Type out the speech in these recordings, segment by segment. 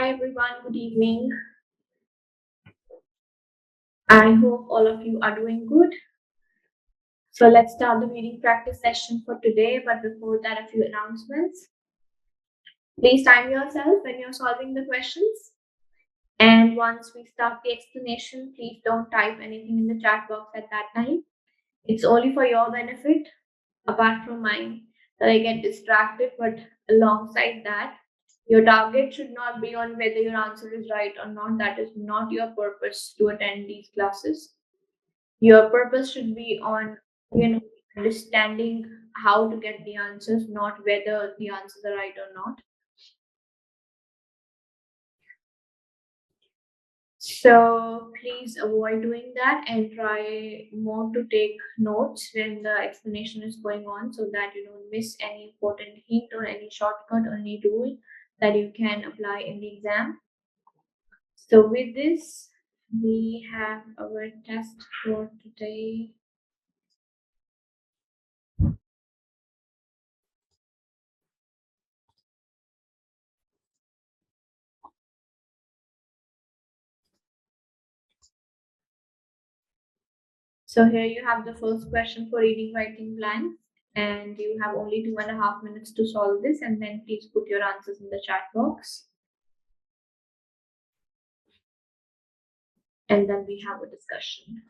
Hi everyone, good evening. I hope all of you are doing good. So let's start the reading practice session for today, but before that, a few announcements. Please time yourself when you're solving the questions. And once we start the explanation, please don't type anything in the chat box at that time. It's only for your benefit, apart from mine, that I get distracted, but alongside that, your target should not be on whether your answer is right or not. That is not your purpose to attend these classes. Your purpose should be on, understanding how to get the answers, not whether the answers are right or not. So please avoid doing that and try more to take notes when the explanation is going on so that you don't miss any important hint or any shortcut or any rule that you can apply in the exam. So with this, we have our test for today. So here you have the first question for reading writing blanks, and you have only 2.5 minutes to solve this, and then please put your answers in the chat box. And then we have a discussion.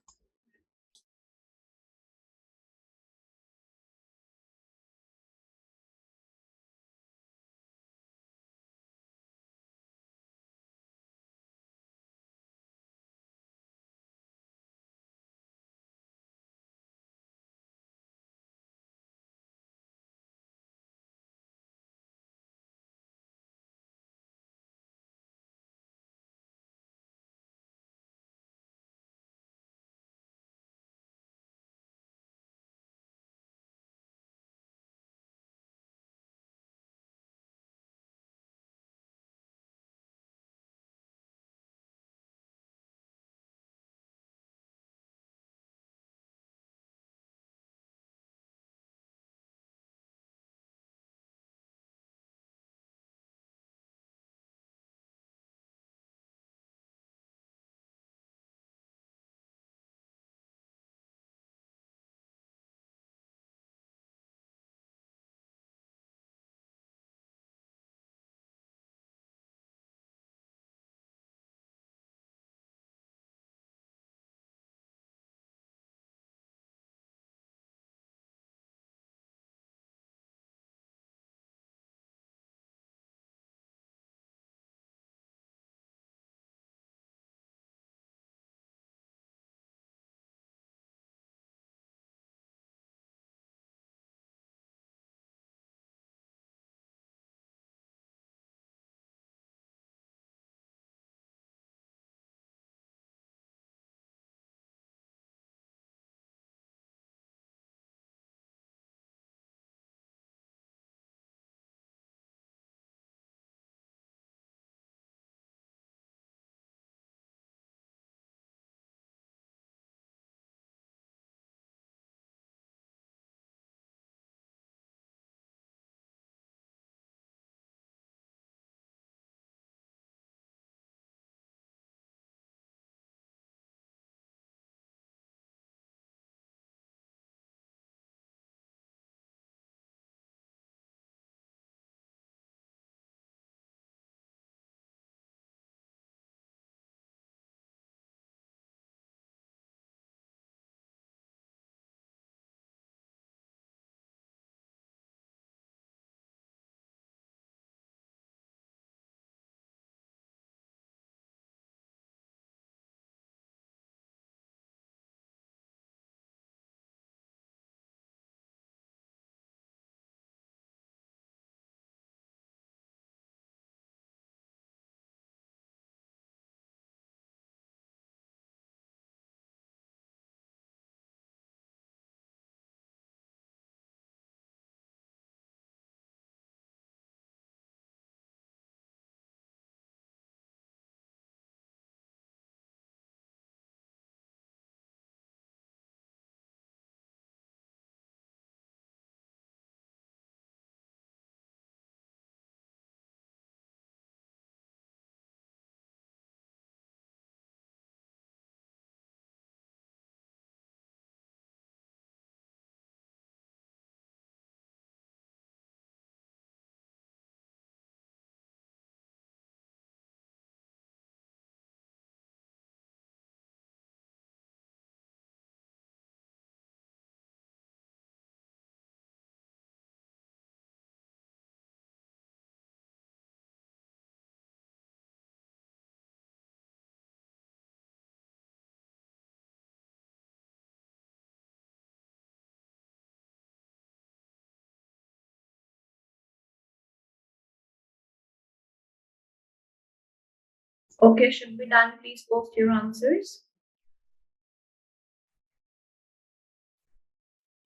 Okay, should be done. Please post your answers.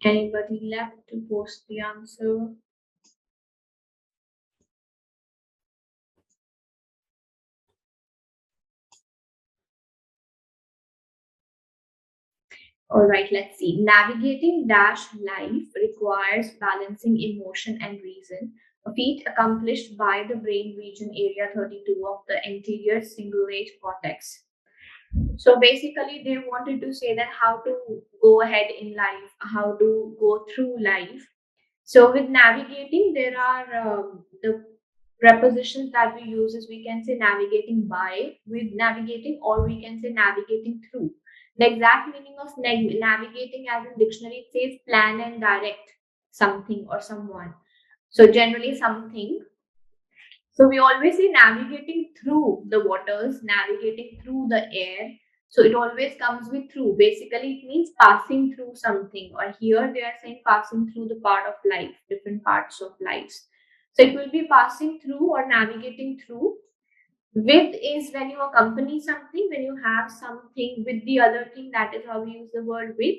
Anybody left to post the answer? All right, let's see. Navigating dash life requires balancing emotion and reason, a feat accomplished by the brain region area 32 of the anterior cingulate cortex. So basically, they wanted to say that how to go ahead in life, how to go through life. So with navigating, there are the prepositions that we use is we can say navigating by with navigating, or we can say navigating through. The exact meaning of navigating as in dictionary, it says plan and direct something or someone. So generally something. So we always say navigating through the waters, navigating through the air. So it always comes with through. Basically, it means passing through something. Or here they are saying passing through the part of life, different parts of lives. So it will be passing through or navigating through. With is when you accompany something, when you have something with the other thing, that is how we use the word with.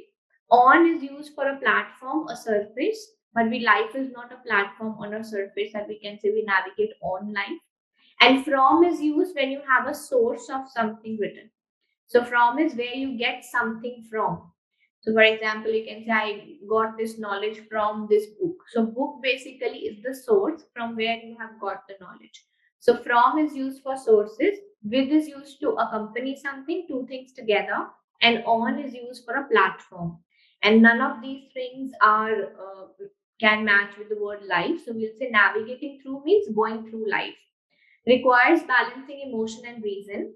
On is used for a platform, a surface, but we life is not a platform on a surface that we can say we navigate on life. And from is used when you have a source of something written. So from is where you get something from. So for example, you can say I got this knowledge from this book. So book basically is the source from where you have got the knowledge. So from is used for sources, with is used to accompany something, two things together, and on is used for a platform. And none of these things are can match with the word life. So we'll say navigating through means going through life. Requires balancing emotion and reason.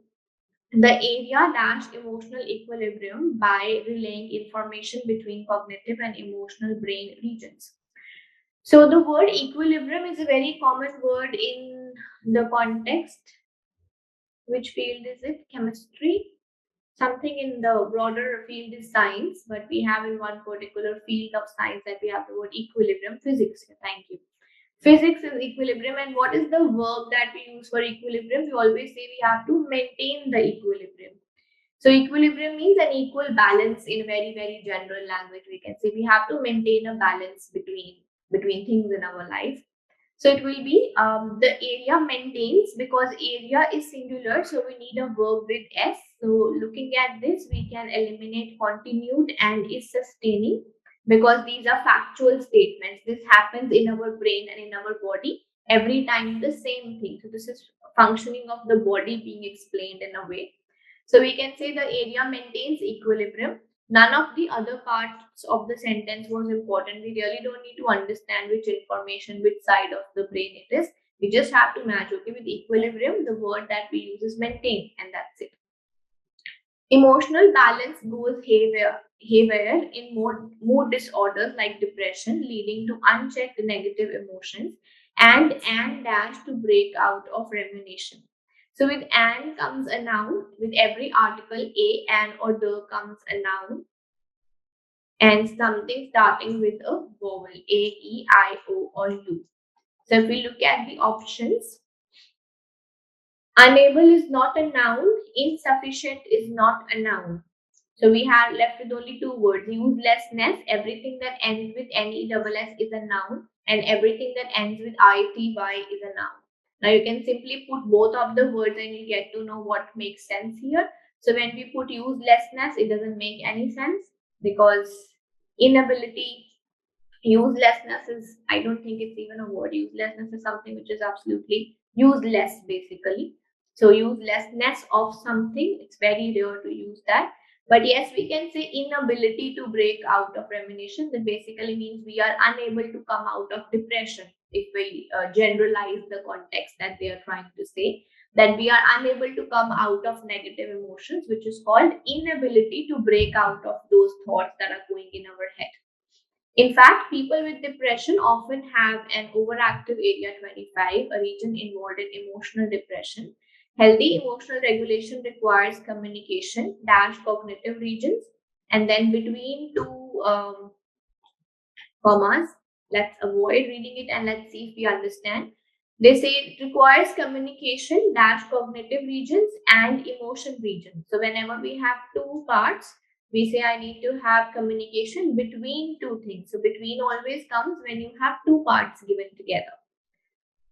The area dash emotional equilibrium by relaying information between cognitive and emotional brain regions. So the word equilibrium is a very common word in the context. Which field is it? Chemistry. Something in the broader field is science, but we have in one particular field of science that we have the word equilibrium. Physics. Thank you. Physics is equilibrium, and what is the verb that we use for equilibrium? We always say we have to maintain the equilibrium. So equilibrium means an equal balance in very, very general language. We can say we have to maintain a balance between things in our life. So it will be the area maintains, because area is singular, so we need a verb with s. So looking at this, we can eliminate continued and is sustaining, because these are factual statements. This happens in our brain and in our body every time, the same thing. So this is functioning of the body being explained in a way. So we can say the area maintains equilibrium. None of the other parts of the sentence was important. We really don't need to understand which information, which side of the brain it is. We just have to match. Okay, with equilibrium, the word that we use is maintain, and that's it. Emotional balance goes haywire in mood disorders like depression, leading to unchecked negative emotions, and dash to break out of rumination. So with and comes a noun. With every article a, and, or the comes a noun, and something starting with a vowel a, e, I, o, or u. So if we look at the options, unable is not a noun, insufficient is not a noun. So we have left with only two words. Uselessness, everything that ends with NESS is a noun, and everything that ends with ITY is a noun. Now you can simply put both of the words and you get to know what makes sense here. So when we put uselessness, it doesn't make any sense, because inability, uselessness is, I don't think it's even a word. Uselessness is something which is absolutely useless basically. So uselessness of something, it's very rare to use that. But yes, we can say inability to break out of rumination. That basically means we are unable to come out of depression. If we generalize the context that they are trying to say, that we are unable to come out of negative emotions, which is called inability to break out of those thoughts that are going in our head. In fact, people with depression often have an overactive area 25, a region involved in emotional depression. Healthy emotional regulation requires communication dash cognitive regions, and then between two commas, let's avoid reading it and let's see if we understand. They say it requires communication dash cognitive regions and emotion regions. So whenever we have two parts, we say I need to have communication between two things. So between always comes when you have two parts given together.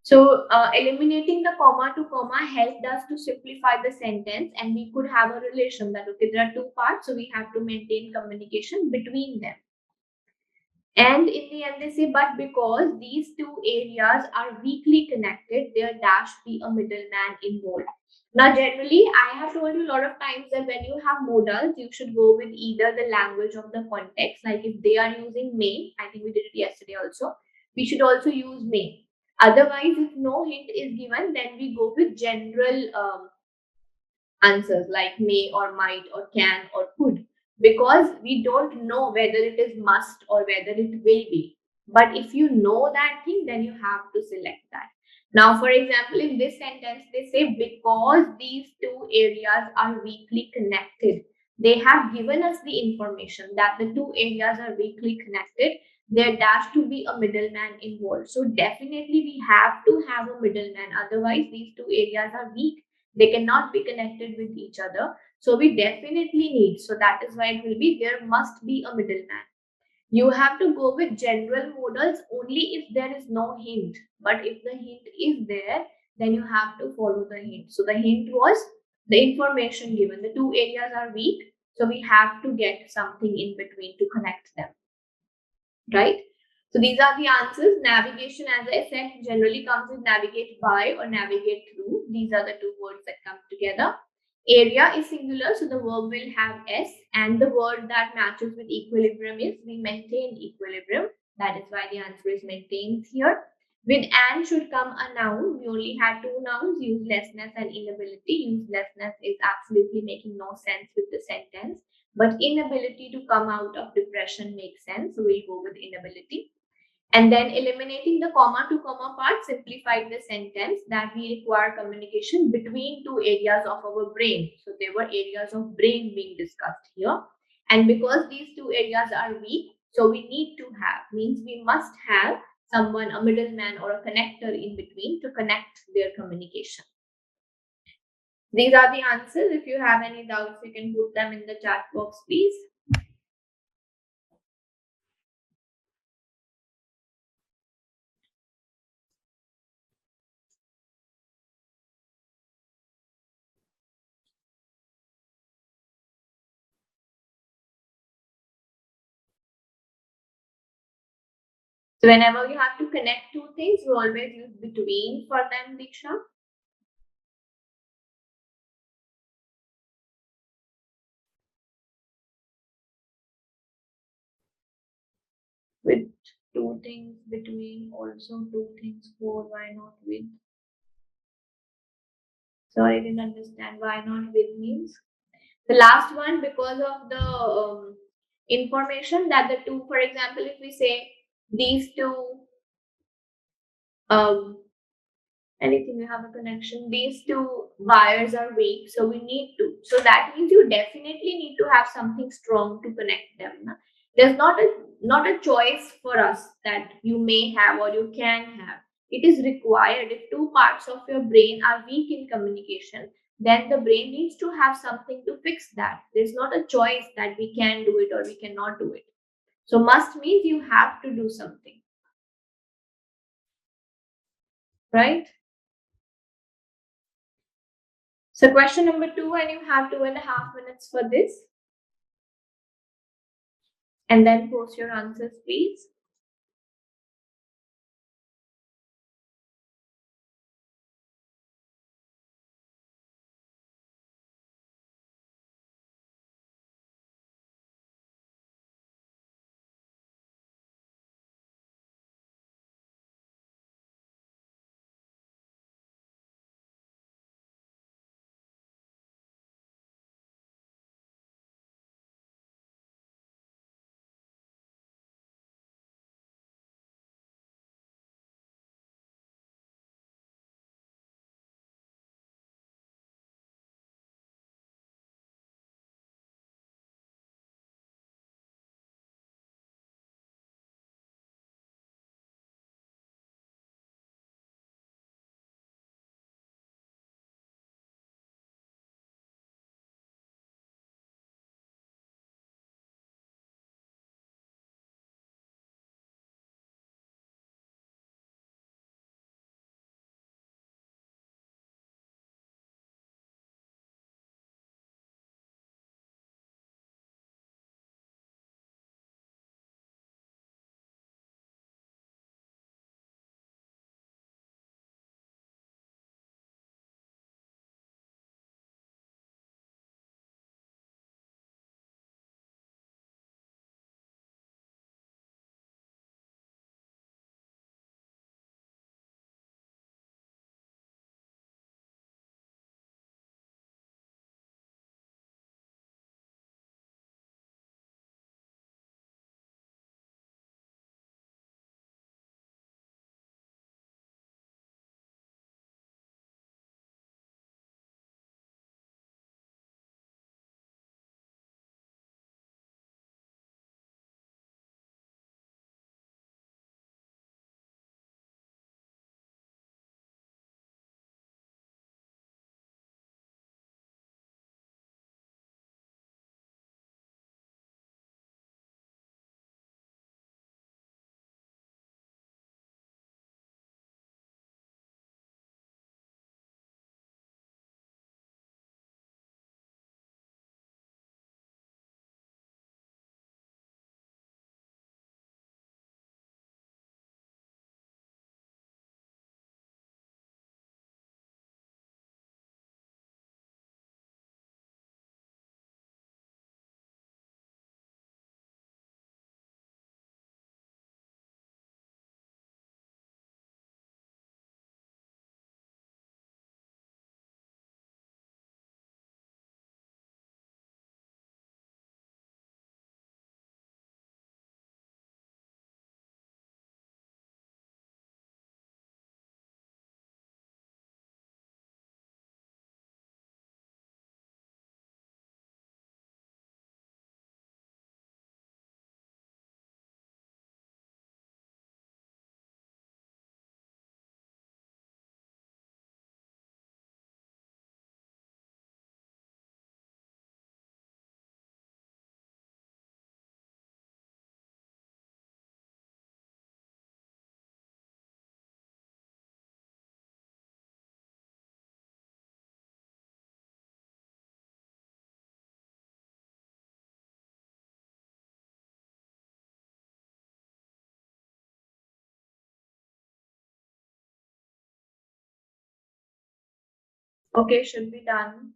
So eliminating the comma to comma helped us to simplify the sentence, and we could have a relation that okay, there are two parts, so we have to maintain communication between them. And in the end, they say, but because these two areas are weakly connected, there dash be a middleman involved. Now, generally, I have told you a lot of times that when you have modals, you should go with either the language of the context, like if they are using may, I think we did it yesterday also, we should also use may. Otherwise, if no hint is given, then we go with general answers like may or might or can or could, because we don't know whether it is must or whether it will be. But if you know that thing, then you have to select that. Now, for example, in this sentence, they say because these two areas are weakly connected, they have given us the information that the two areas are weakly connected. There dash to be a middleman involved. So definitely we have to have a middleman. Otherwise, these two areas are weak, they cannot be connected with each other. So we definitely need. So that is why it will be there must be a middleman. You have to go with general modals only if there is no hint. But if the hint is there, then you have to follow the hint. So the hint was the information given. The two areas are weak. So we have to get something in between to connect them. Right? So these are the answers. Navigation, as I said, generally comes with navigate by or navigate through. These are the two words that come together. Area is singular, so the verb will have S, and the word that matches with equilibrium is we maintain equilibrium. That is why the answer is maintains here. With and should come a noun. We only had two nouns, uselessness and inability. Uselessness is absolutely making no sense with the sentence, but inability to come out of depression makes sense. So we'll go with inability. And then eliminating the comma to comma part simplified the sentence that we require communication between two areas of our brain. So there were areas of brain being discussed here. And because these two areas are weak, so we need to have, means we must have someone, a middleman or a connector in between to connect their communication. These are the answers. If you have any doubts, you can put them in the chat box, please. So whenever you have to connect two things, we always use between for them, Diksha. With two things between, also two things for, why not with? Sorry, I didn't understand why not with means. The last one, because of the information that the two, for example, if we say these two, anything you have a connection, these two wires are weak, so we need to. So that means you definitely need to have something strong to connect them. Na? There's not a choice for us that you may have or you can have. It is required. If two parts of your brain are weak in communication, then the brain needs to have something to fix that. There's not a choice that we can do it or we cannot do it. So must means you have to do something. Right? So question number 2, and you have 2.5 minutes for this. And then post your answers, please. Okay, should be done.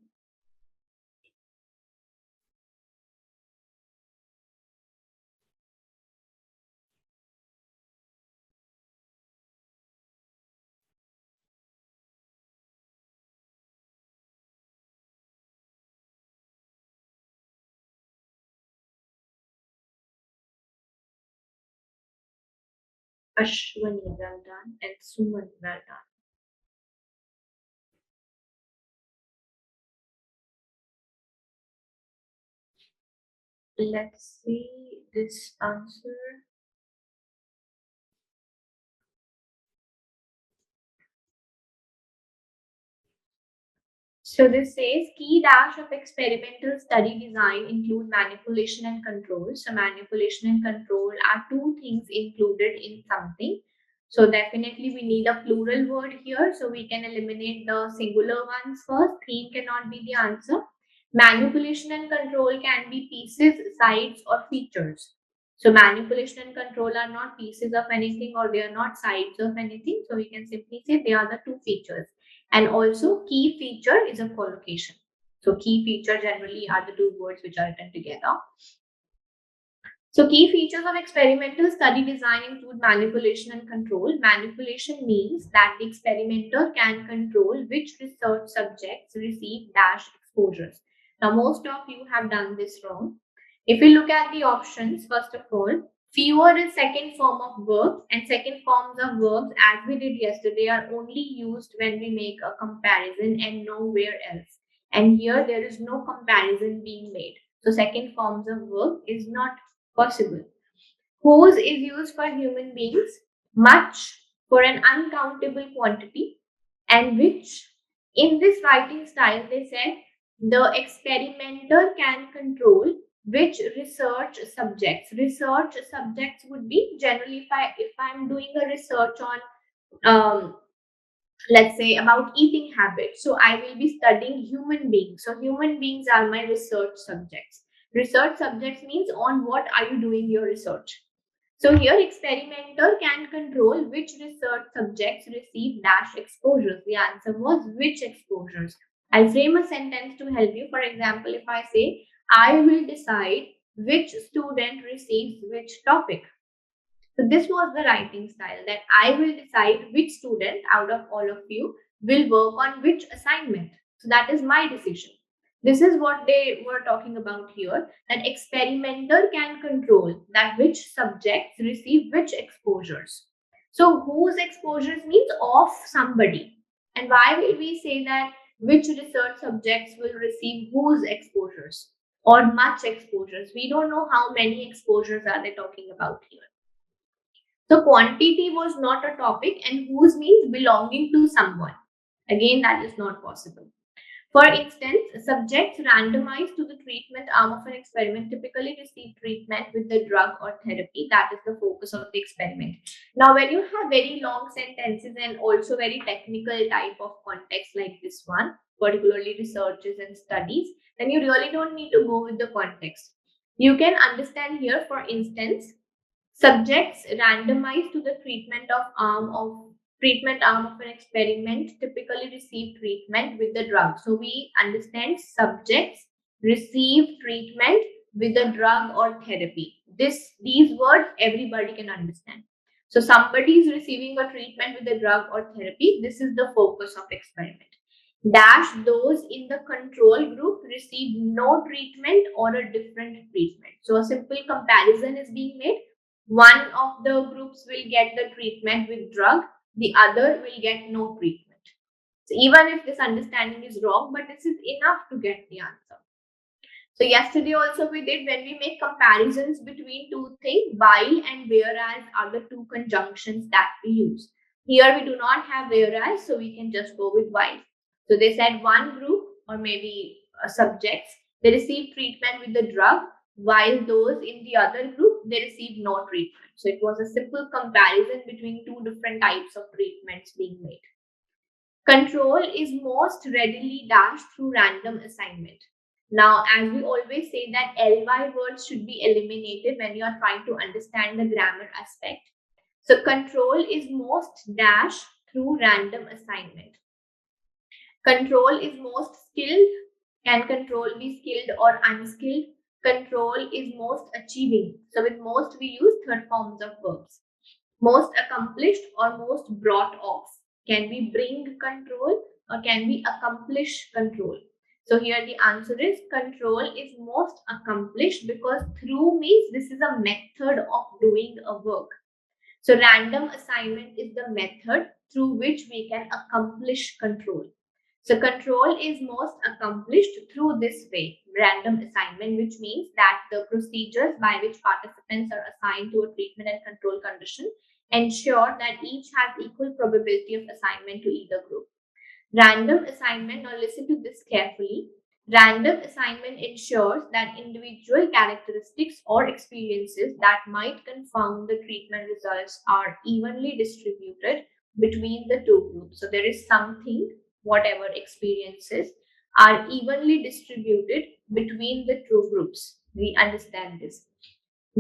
Ashwani, well done, and Suman, well done. Let's see this answer. So this says key dash of experimental study design include manipulation and control. So manipulation and control are two things included in something. So definitely we need a plural word here. So we can eliminate the singular ones first. Theme cannot be the answer. Manipulation and control can be pieces, sides, or features. So manipulation and control are not pieces of anything or they are not sides of anything. So we can simply say they are the two features. And also key feature is a collocation. So key feature generally are the two words which are written together. So key features of experimental study design include manipulation and control. Manipulation means that the experimenter can control which research subjects receive dash exposures. Now most of you have done this wrong. If you look at the options, first of all, fewer is second form of verbs, and second forms of verbs, as we did yesterday, are only used when we make a comparison and nowhere else. And here there is no comparison being made. So second forms of verb is not possible. Whose is used for human beings, much for an uncountable quantity, and which in this writing style they said the experimenter can control which research subjects. Research subjects would be generally if I'm doing a research on let's say about eating habits, so I will be studying human beings. So human beings are my research subjects. Research subjects means on what are you doing your research. So here experimenter can control which research subjects receive dash exposures. The answer was which exposures. I'll frame a sentence to help you. For example, if I say, I will decide which student receives which topic. So this was the writing style, that I will decide which student out of all of you will work on which assignment. So that is my decision. This is what they were talking about here, that experimenter can control that which subjects receive which exposures. So whose exposures means of somebody. And why will we say that which research subjects will receive whose exposures or much exposures? We don't know how many exposures are they talking about here. So quantity was not a topic, and whose means belonging to someone. Again, that is not possible. For instance, subjects randomized to the treatment arm of an experiment typically receive treatment with the drug or therapy. That is the focus of the experiment. Now, when you have very long sentences and also very technical type of context like this one, particularly researches and studies, then you really don't need to go with the context. You can understand here, for instance, subjects randomized to the treatment arm of an experiment typically receive treatment with the drug. So we understand subjects receive treatment with a drug or therapy. These words everybody can understand. So somebody is receiving a treatment with a drug or therapy. This is the focus of experiment. Dash those in the control group receive no treatment or a different treatment. So a simple comparison is being made. One of the groups will get the treatment with drug, the other will get no treatment. So even if this understanding is wrong, but this is enough to get the answer. So yesterday also we did, when we make comparisons between two things, while and whereas are the two conjunctions that we use. Here we do not have whereas, so we can just go with while. So they said one group or maybe subjects, they receive treatment with the drug, while those in the other group, they receive no treatment. So it was a simple comparison between two different types of treatments being made. Control is most readily dashed through random assignment. Now, as we always say that ly words should be eliminated when you are trying to understand the grammar aspect. So control is most dashed through random assignment. Control is most skilled. Can control be skilled or unskilled? Control is most achieving. So with most we use third forms of verbs. Most accomplished or most brought off. Can we bring control or can we accomplish control? So here the answer is control is most accomplished because through means this is a method of doing a work. So random assignment is the method through which we can accomplish control. So control is most accomplished through this way, random assignment, which means that the procedures by which participants are assigned to a treatment and control condition ensure that each has equal probability of assignment to either group. Random assignment, now listen to this carefully. Random assignment ensures that individual characteristics or experiences that might confound the treatment results are evenly distributed between the two groups. So there is something, whatever experiences are evenly distributed between the two groups. We understand this.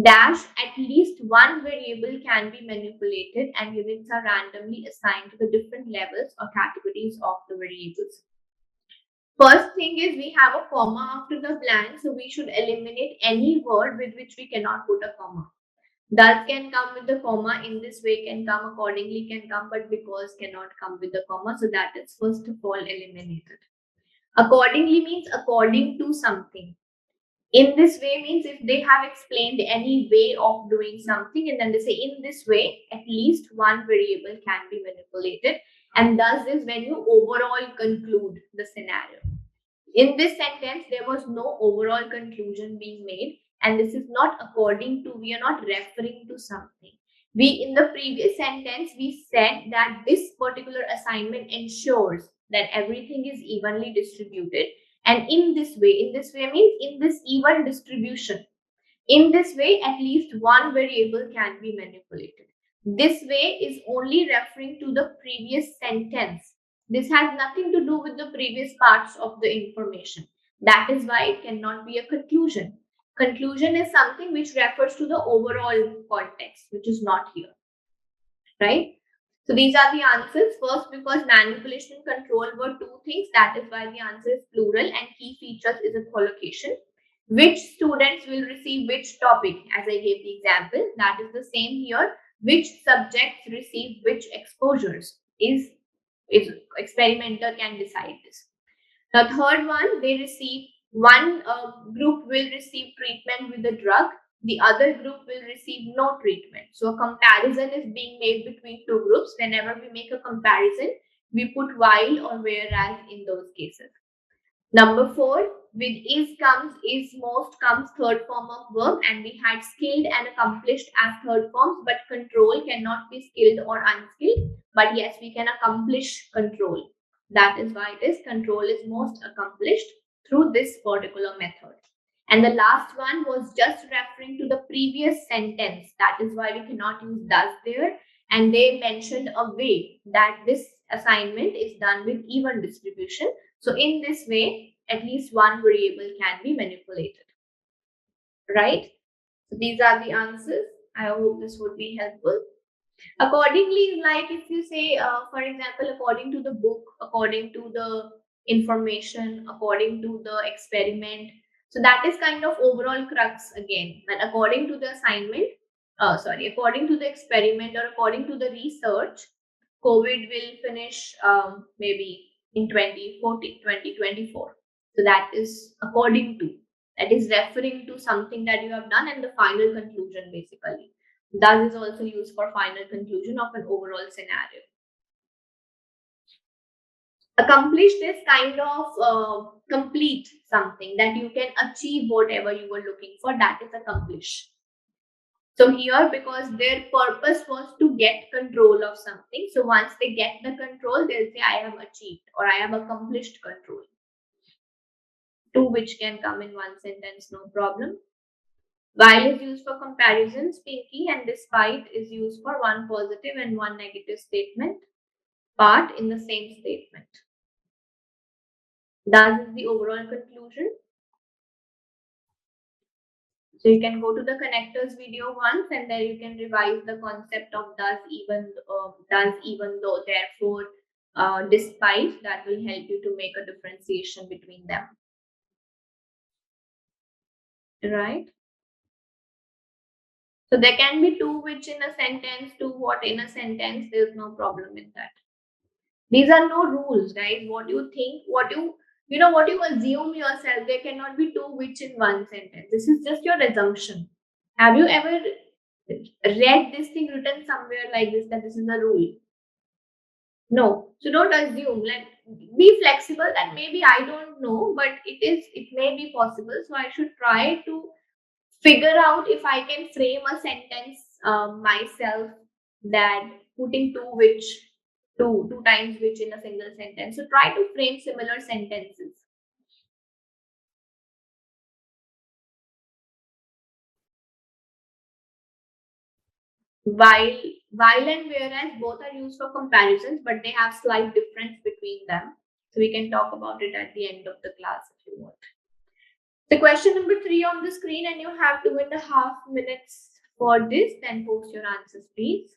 Dash, at least one variable can be manipulated and units are randomly assigned to the different levels or categories of the variables. First thing is we have a comma after the blank, so we should eliminate any word with which we cannot put a comma. Thus can come with the comma, in this way can come, accordingly can come, but because cannot come with the comma, so that is first of all eliminated. Accordingly means according to something. In this way means if they have explained any way of doing something and then they say in this way, at least one variable can be manipulated, and thus is when you overall conclude the scenario. In this sentence, there was no overall conclusion being made, and this is not according to, we are not referring to something. We, in the previous sentence, we said that this particular assignment ensures that everything is evenly distributed. And in this way means in this even distribution. In this way, at least one variable can be manipulated. This way is only referring to the previous sentence. This has nothing to do with the previous parts of the information. That is why it cannot be a conclusion. Conclusion is something which refers to the overall context, which is not here. Right? So these are the answers. First, because manipulation and control were two things, that is why the answer is plural, and key features is a collocation. Which students will receive which topic, as I gave the example, that is the same here. Which subjects receive which exposures is experimenter can decide this. The third one, they receive one group will receive treatment with the drug, the other group will receive no treatment. So a comparison is being made between two groups. Whenever we make a comparison, we put while or whereas in those cases. Number 4, with is comes, is most comes third form of verb, and we had skilled and accomplished as third forms, but control cannot be skilled or unskilled. But yes, we can accomplish control. That is why it is control is most accomplished through this particular method. And the last one was just referring to the previous sentence. That is why we cannot use does there. And they mentioned a way that this assignment is done with even distribution. So in this way, at least one variable can be manipulated. Right? So these are the answers. I hope this would be helpful. Accordingly, like if you say, for example, according to the book, according to the information, according to the experiment. So that is kind of overall crux again. But according to the assignment, according to the experiment or according to the research, COVID will finish maybe in 2040, 2024. So that is according to, that is referring to something that you have done and the final conclusion basically. That is also used for final conclusion of an overall scenario. Accomplished is kind of complete something, that you can achieve whatever you were looking for, that is accomplish. So here, because their purpose was to get control of something, so once they get the control, they'll say I have achieved or I have accomplished control. Two which can come in one sentence, no problem. While is used for comparisons, pinky, and despite is used for one positive and one negative statement, part in the same statement. That is the overall conclusion. So you can go to the connectors video once and then you can revise the concept of does, even though, therefore, despite, that will help you to make a differentiation between them. Right? So there can be to which in a sentence, to what in a sentence. There's no problem with that. These are no rules, guys. What you think, what what you assume yourself, there cannot be to which in one sentence. This is just your assumption. Have you ever read this thing written somewhere like this, that this is a rule? No. So don't assume. Like, be flexible that maybe I don't know, but it may be possible. So I should try to figure out if I can frame a sentence myself, that putting two times which in a single sentence. So try to frame similar sentences. While and whereas, both are used for comparisons, but they have slight difference between them. So we can talk about it at the end of the class if you want. The question number 3 on the screen, and you have 2.5 minutes for this. Then post your answers, please.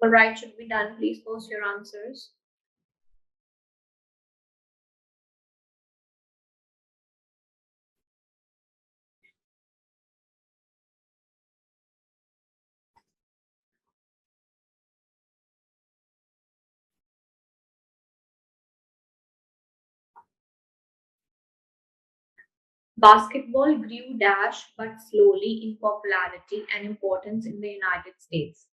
All right, should be done. Please post your answers. Basketball grew but slowly in popularity and importance in the United States.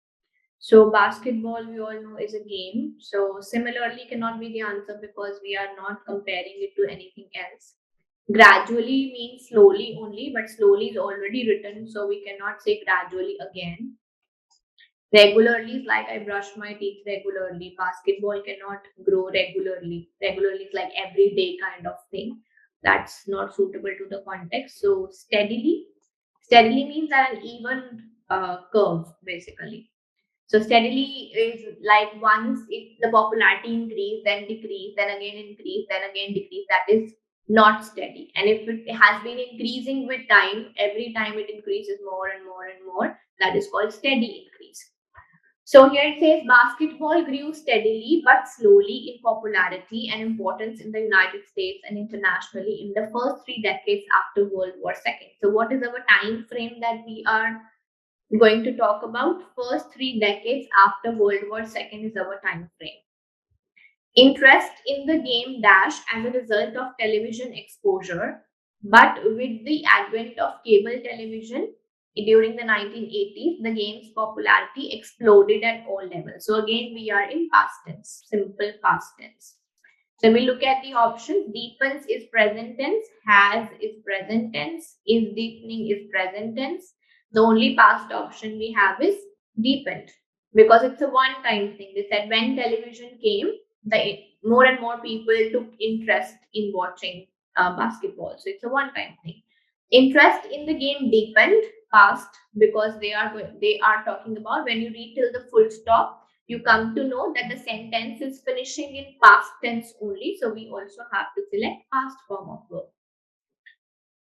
So basketball, we all know, is a game. So similarly cannot be the answer because we are not comparing it to anything else. Gradually means slowly only, but slowly is already written, so we cannot say gradually again. Regularly is like I brush my teeth regularly. Basketball cannot grow regularly. Regularly is like everyday kind of thing. That's not suitable to the context. So steadily means an even curve basically. So steadily is like once if the popularity increase, then decrease, then again increase, then again decrease. That is not steady. And if it has been increasing with time, every time it increases more and more and more, that is called steady increase. So here it says basketball grew steadily but slowly in popularity and importance in the United States and internationally in the first 3 decades after World War II. So what is our time frame that we are going to talk about? First 3 decades after World War II is our time frame. Interest in the game as a result of television exposure, but with the advent of cable television during the 1980s, the game's popularity exploded at all levels. So again, we are in past tense, simple past tense. So we look at the options. Deepens is present tense, has is present tense, is deepening is present tense. The only past option we have is deepened because it's a one-time thing. They said when television came, more and more people took interest in watching basketball. So it's a one-time thing. Interest in the game deepened, past, because they are talking about when you read till the full stop, you come to know that the sentence is finishing in past tense only. So we also have to select past form of verb.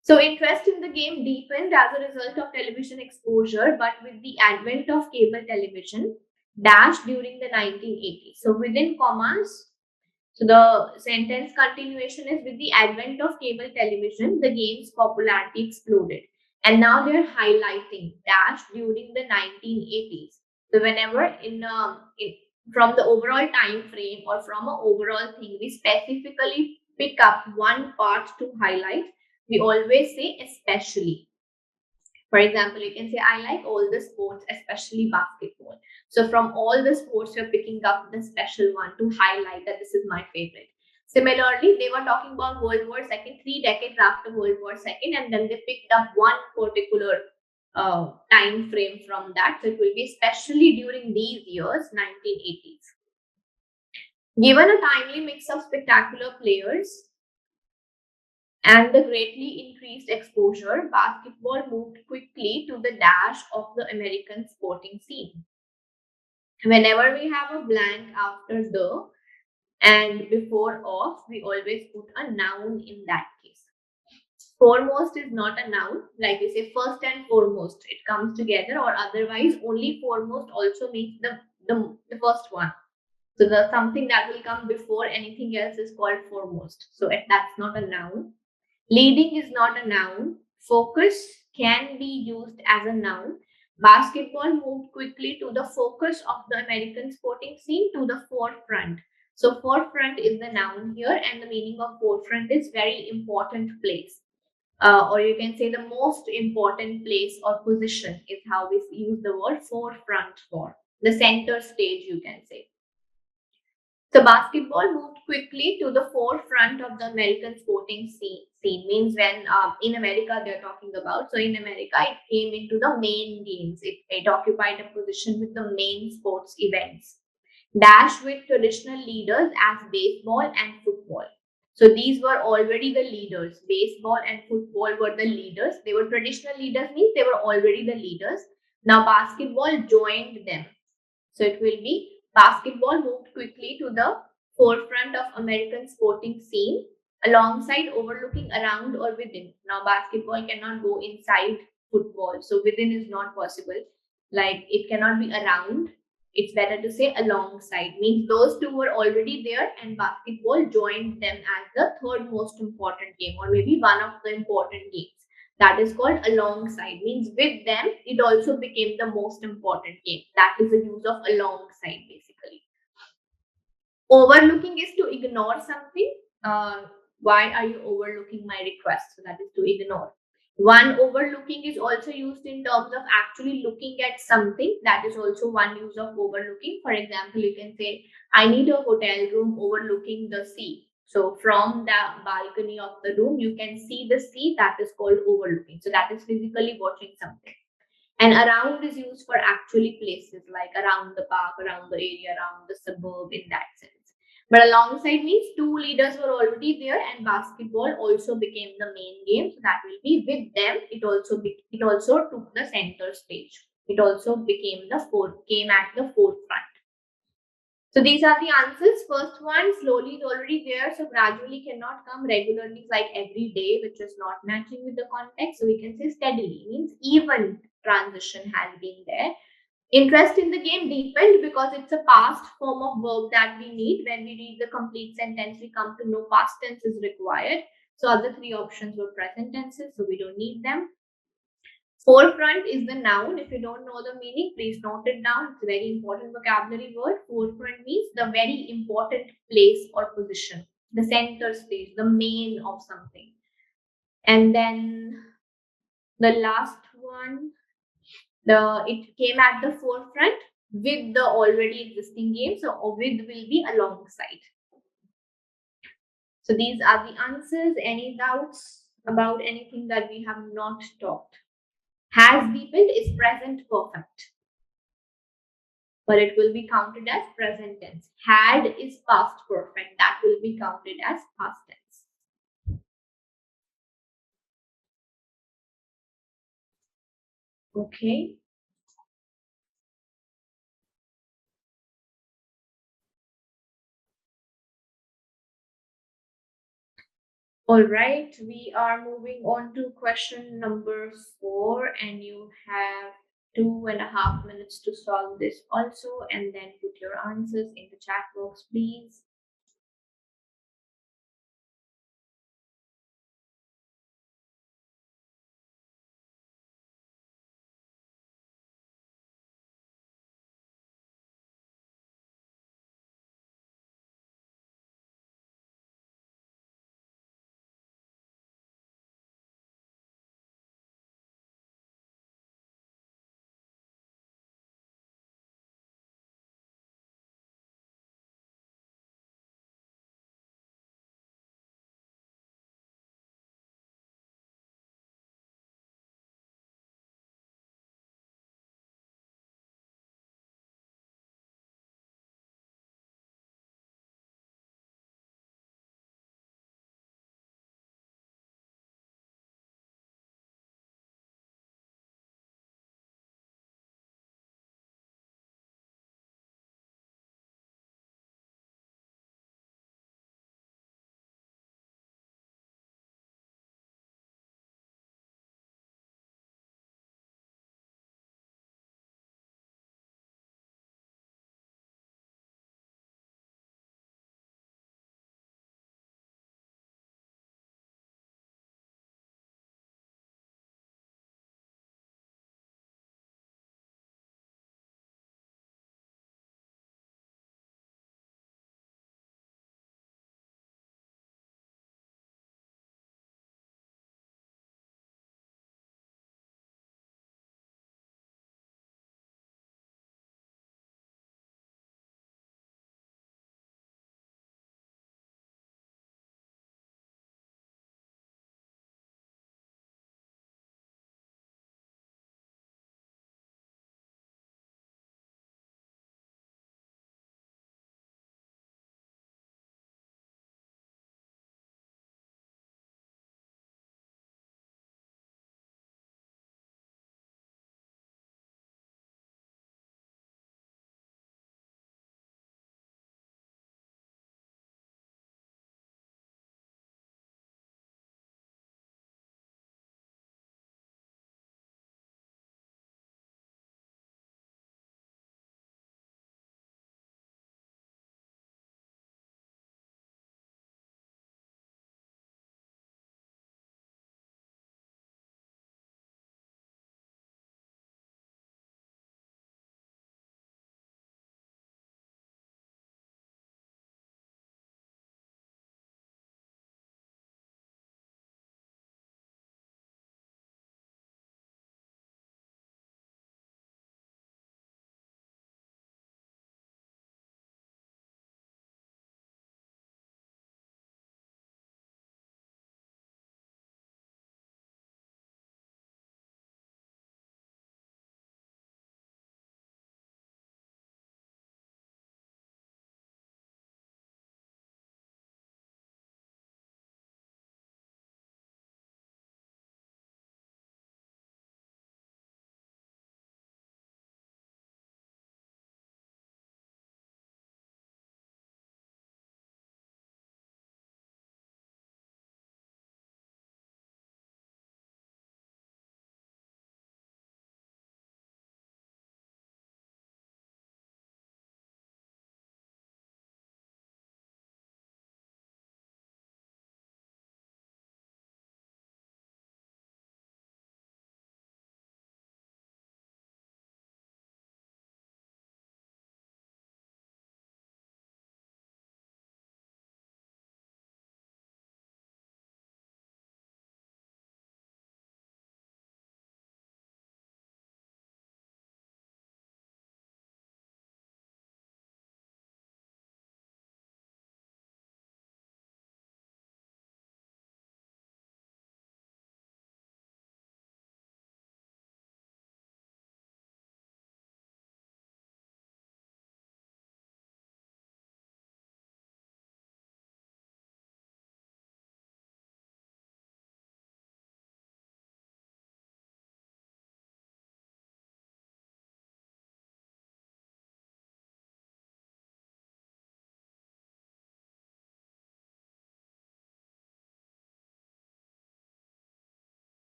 So interest in the game deepened as a result of television exposure, but with the advent of cable television, during the 1980s. So within commas, so the sentence continuation is with the advent of cable television, the game's popularity exploded. And now they're highlighting during the 1980s. So whenever from the overall time frame or from an overall thing, we specifically pick up one part to highlight, we always say especially. For example, you can say, I like all the sports, especially basketball. So from all the sports, you're picking up the special one to highlight that this is my favorite. Similarly, they were talking about World War II, 3 decades after World War II, and then they picked up one particular time frame from that. So it will be especially during these years, 1980s. Given a timely mix of spectacular players and the greatly increased exposure, basketball moved quickly to the dash of the American sporting scene. Whenever we have a blank after the and before of, we always put a noun in that case. Foremost is not a noun, like we say first and foremost, it comes together, or otherwise only foremost also means the first one. So the something that will come before anything else is called foremost. So that's not a noun. Leading is not a noun. Focus can be used as a noun. Basketball moved quickly to the focus of the American sporting scene, to the forefront. So forefront is the noun here, and the meaning of forefront is very important place. Or you can say the most important place or position is how we use the word forefront for. The center stage, you can say. So basketball moved quickly to the forefront of the American sporting scene. Means when in America they're talking about. So in America it came into the main games. It occupied a position with the main sports events. With traditional leaders as baseball and football. So these were already the leaders. Baseball and football were the leaders. They were traditional leaders, means they were already the leaders. Now basketball joined them. So it will be basketball moved quickly to the forefront of American sporting scene alongside, overlooking, around or within. Now basketball cannot go inside football. So within is not possible. Like it cannot be around. It's better to say alongside. Means those two were already there and basketball joined them as the third most important game, or maybe one of the important games. That is called alongside. Means with them, it also became the most important game. That is the use of alongside basically. Overlooking is to ignore something. Why are you overlooking my request? So that is to ignore. One, overlooking is also used in terms of actually looking at something. That is also one use of overlooking. For example, you can say, I need a hotel room overlooking the sea. So from the balcony of the room, you can see the sea. That is called overlooking. So that is physically watching something. And around is used for actually places like around the park, around the area, around the suburb in that sense. But alongside means two leaders were already there and basketball also became the main game. So that will be with them. It also took the center stage. It also came at the forefront. So these are the answers. First one, slowly is already there. So gradually cannot come, regularly is like every day, which is not matching with the context. So we can say steadily means even transition has been there. Interest in the game deepened because it's a past form of verb that we need. When we read the complete sentence, we come to know past tense is required. So other three options were present tenses, so we don't need them. Forefront is the noun. If you don't know the meaning, please note it down. It's a very important vocabulary word. Forefront means the very important place or position, the center stage, the main of something. And then the last one, it came at the forefront with the already existing game. So with will be alongside. So these are the answers. Any doubts about anything that we have not talked? Has deepened is present perfect, but it will be counted as present tense. Had is past perfect. That will be counted as past tense. Okay. All right, we are moving on to question number 4, and you have 2.5 minutes to solve this also, and then put your answers in the chat box, please.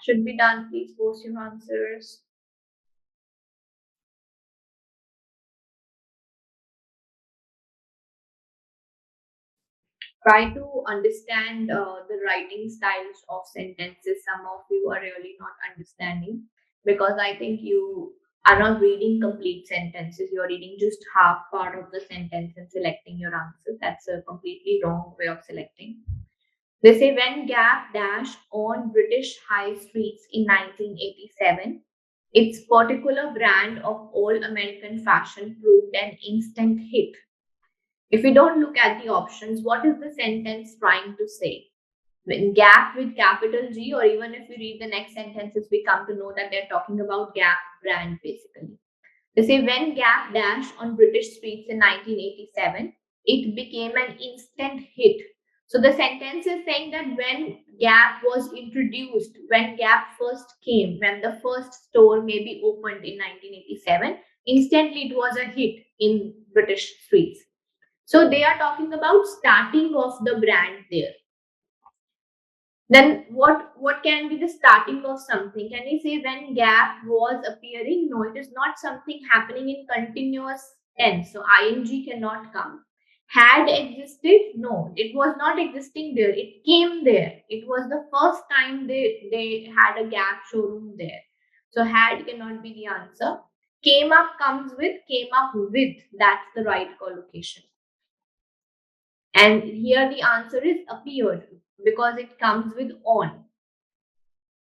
should be done. Please post your answers. Try to understand the writing styles of sentences. Some of you are really not understanding, because I think you are not reading complete sentences. You're reading just half part of the sentence and selecting your answer. That's a completely wrong way of selecting. They say, when Gap dashed on British high streets in 1987, its particular brand of all American fashion proved an instant hit. If we don't look at the options, what is the sentence trying to say? When Gap with capital G, or even if we read the next sentences, we come to know that they're talking about Gap brand basically. They say, when Gap dashed on British streets in 1987, it became an instant hit. So the sentence is saying that when Gap was introduced, when Gap first came, when the first store maybe opened in 1987, instantly it was a hit in British streets. So they are talking about starting of the brand there. Then what can be the starting of something? Can we say when Gap was appearing? No, it is not something happening in continuous tense. So ing cannot come. Had existed? No, it was not existing there. It came there. It was the first time they had a Gap showroom there. So had cannot be the answer. Came up comes with, came up with. That's the right collocation. And here the answer is appeared, because it comes with on.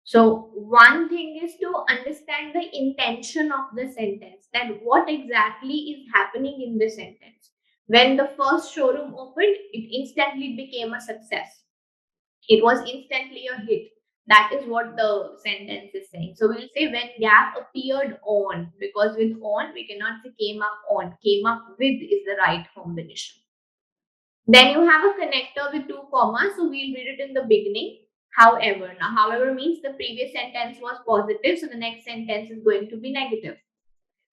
So one thing is to understand the intention of the sentence, that what exactly is happening in the sentence. When the first showroom opened, it instantly became a success. It was instantly a hit. That is what the sentence is saying. So we'll say when Gap appeared on, because with on we cannot say came up on. Came up with is the right combination. Then you have a connector with two commas, so we'll read it in the beginning. However, now however means the previous sentence was positive, so the next sentence is going to be negative.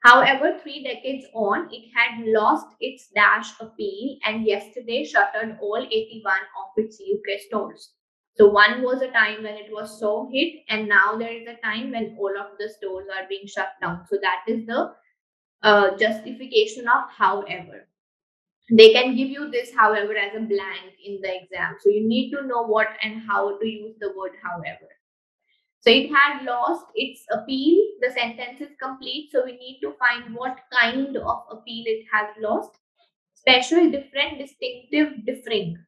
However, 3 decades on, it had lost its dash appeal and yesterday shuttered all 81 of its UK stores. So one was a time when it was so hit, and now there is a time when all of the stores are being shut down. So that is the justification of however. They can give you this however as a blank in the exam, so you need to know what and how to use the word however. So it had lost its appeal. The sentence is complete, so we need to find what kind of appeal it has lost. Special, different, distinctive, differing.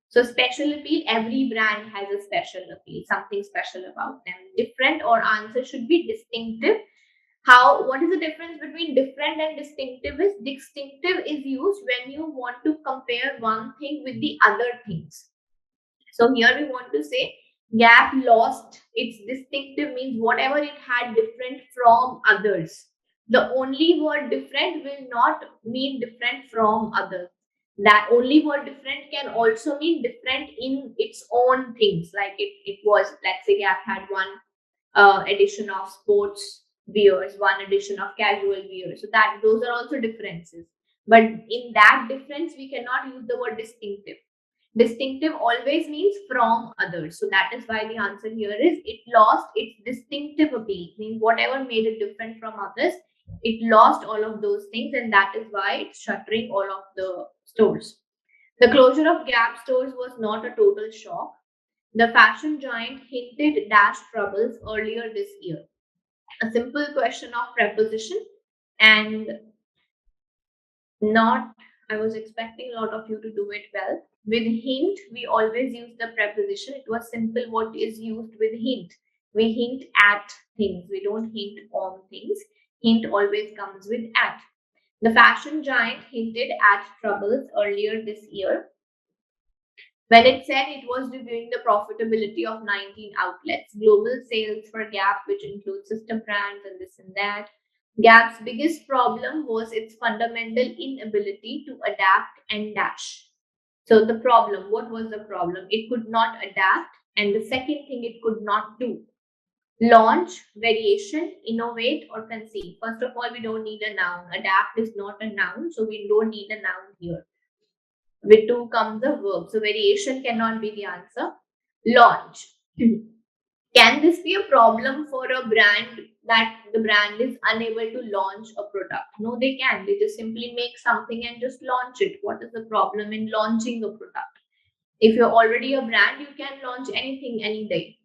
So special appeal, every brand has a special appeal, something special about them. Different, or answer should be distinctive. What is the difference between different and distinctive? Is distinctive is used when you want to compare one thing with the other things. So here we want to say Gap lost its distinctive, means whatever it had different from others. The only word different will not mean different from others. That only word different can also mean different in its own things. Like it was, let's say Gap had one edition of sports wears, one edition of casual wear. So that those are also differences. But in that difference, we cannot use the word distinctive. Distinctive always means from others. So that is why the answer here is it lost its distinctive appeal. Means whatever made it different from others, it lost all of those things, and that is why it's shuttering all of the stores. The closure of Gap stores was not a total shock. The fashion giant hinted dash troubles earlier this year. A simple question of preposition, and not, I was expecting a lot of you to do it well. With hint, we always use the preposition. It was simple what is used with hint. We hint at things. We don't hint on things. Hint always comes with at. The fashion giant hinted at troubles earlier this year when it said it was reviewing the profitability of 19 outlets. Global sales for Gap, which includes sister brands and this and that. Gap's biggest problem was its fundamental inability to adapt and dash. So the problem, what was the problem? It could not adapt, and the second thing it could not do. Launch, variation, innovate, or conceive. First of all, we don't need a noun. Adapt is not a noun, so we don't need a noun here. With to comes the verb. So variation cannot be the answer. Launch. Can this be a problem for a brand that the brand is unable to launch a product? No, they can. They just simply make something and just launch it. What is the problem in launching a product? If you're already a brand, you can launch anything any day.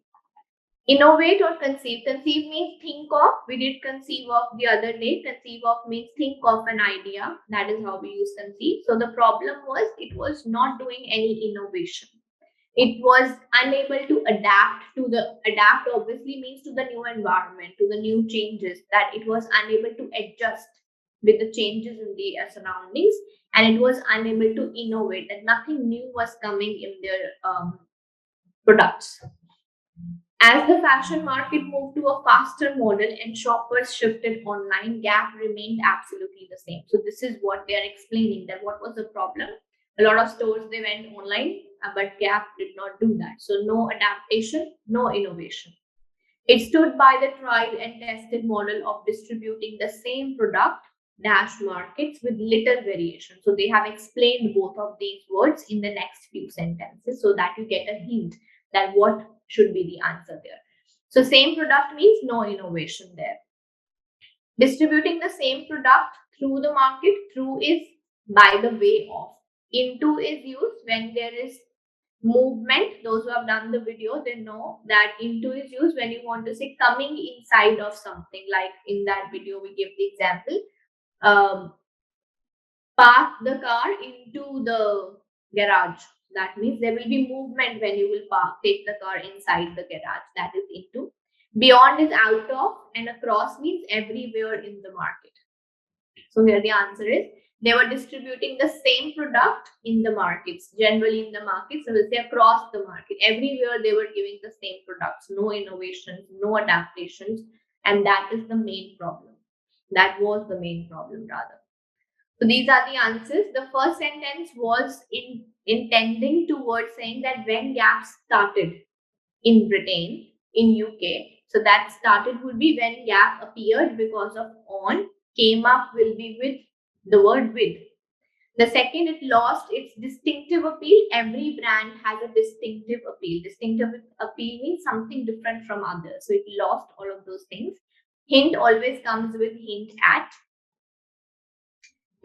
Innovate or conceive. Conceive means think of. We did conceive of the other day. Conceive of means think of an idea. That is how we use conceive. So the problem was it was not doing any innovation. It was unable to adapt obviously means to the new environment, to the new changes, that it was unable to adjust with the changes in the surroundings, and it was unable to innovate, that nothing new was coming in their products. As the fashion market moved to a faster model and shoppers shifted online, gap remained absolutely the same. So this is what they are explaining, that what was the problem. A lot of stores, they went online, but Gap did not do that. So no adaptation, no innovation. It stood by the tried and tested model of distributing the same product dash markets with little variation. So they have explained both of these words in the next few sentences so that you get a hint that what should be the answer there. So same product means no innovation there. Distributing the same product through the market, through is by the way of. Into is used when there is movement. Those who have done the video, they know that into is used when you want to say coming inside of something. Like in that video, we give the example. Park the car into the garage. That means there will be movement when you will take the car inside the garage. That is into. Beyond is out of, and across means everywhere in the market. So here the answer is they were distributing the same product in the markets, generally in the markets. So we'll say across the market, everywhere they were giving the same products, no innovations, no adaptations, and that is the main problem. That was the main problem rather. So these are the answers. The first sentence was intending towards saying that when Gap started in Britain, in UK, so that started would be when Gap appeared because of on, came up will be with the word with. The second, it lost its distinctive appeal. Every brand has a distinctive appeal. Distinctive appeal means something different from others. So it lost all of those things. Hint always comes with hint at.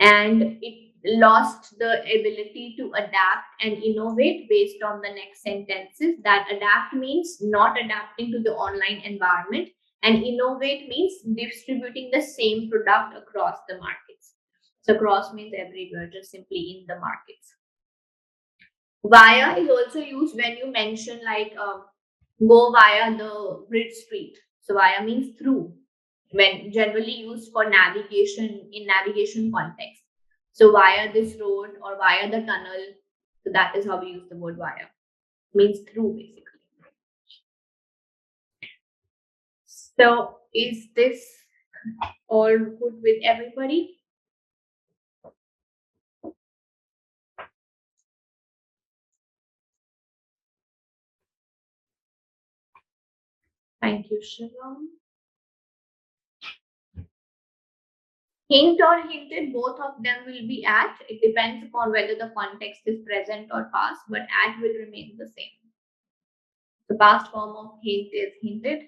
And it lost the ability to adapt and innovate based on the next sentences. That adapt means not adapting to the online environment, and innovate means distributing the same product across the markets. So across means everywhere, just simply in the markets. Via is also used when you mention like go via the bridge street. So via means through, when generally used for navigation in navigation context. So via this road or via the tunnel. So that is how we use the word via. Means through basically. So is this all good with everybody? Thank you, Shivam. Hint or hinted, both of them will be at. It depends upon whether the context is present or past, but at will remain the same. The past form of hint is hinted.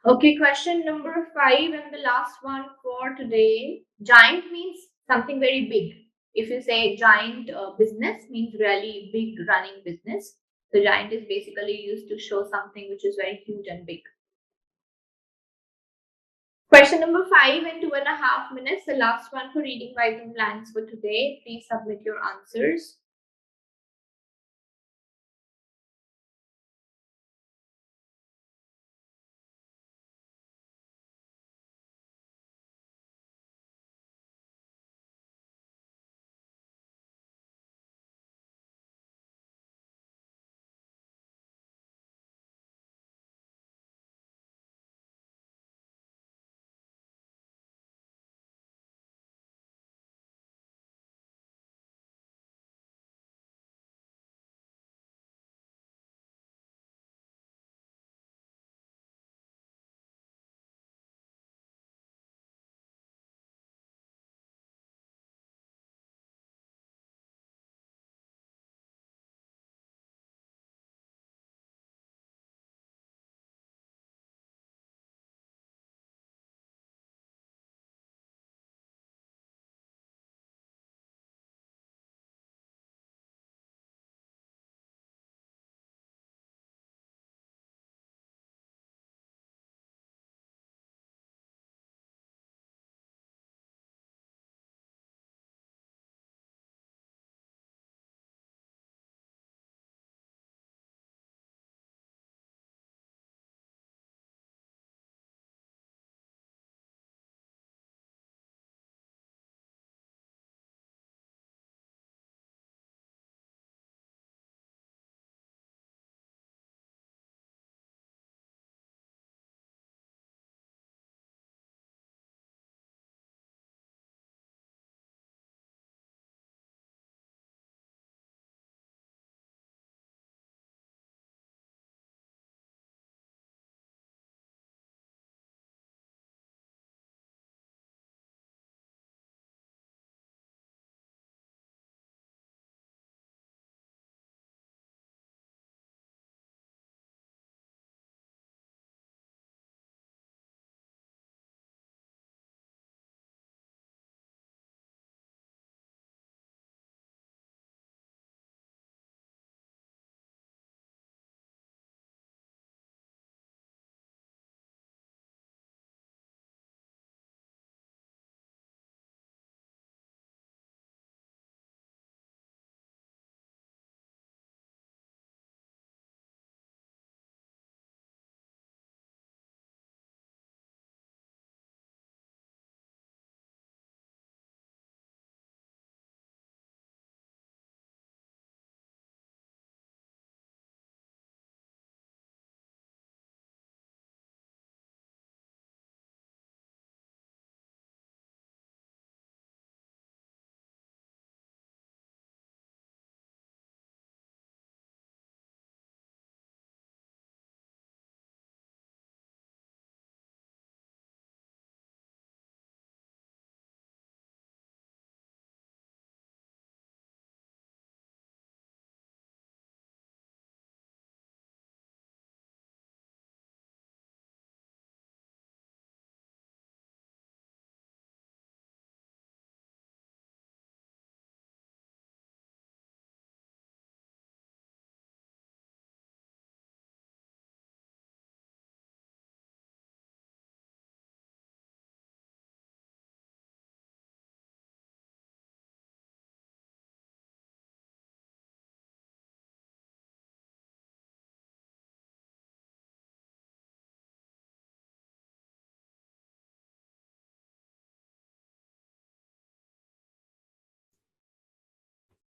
Okay, question number 5 and the last one for today. Giant means something very big. If you say giant business, means really big running business. So giant is basically used to show something which is very huge and big. Question number 5 in 2.5 minutes, the last one for reading writing blanks for today. Please submit your answers.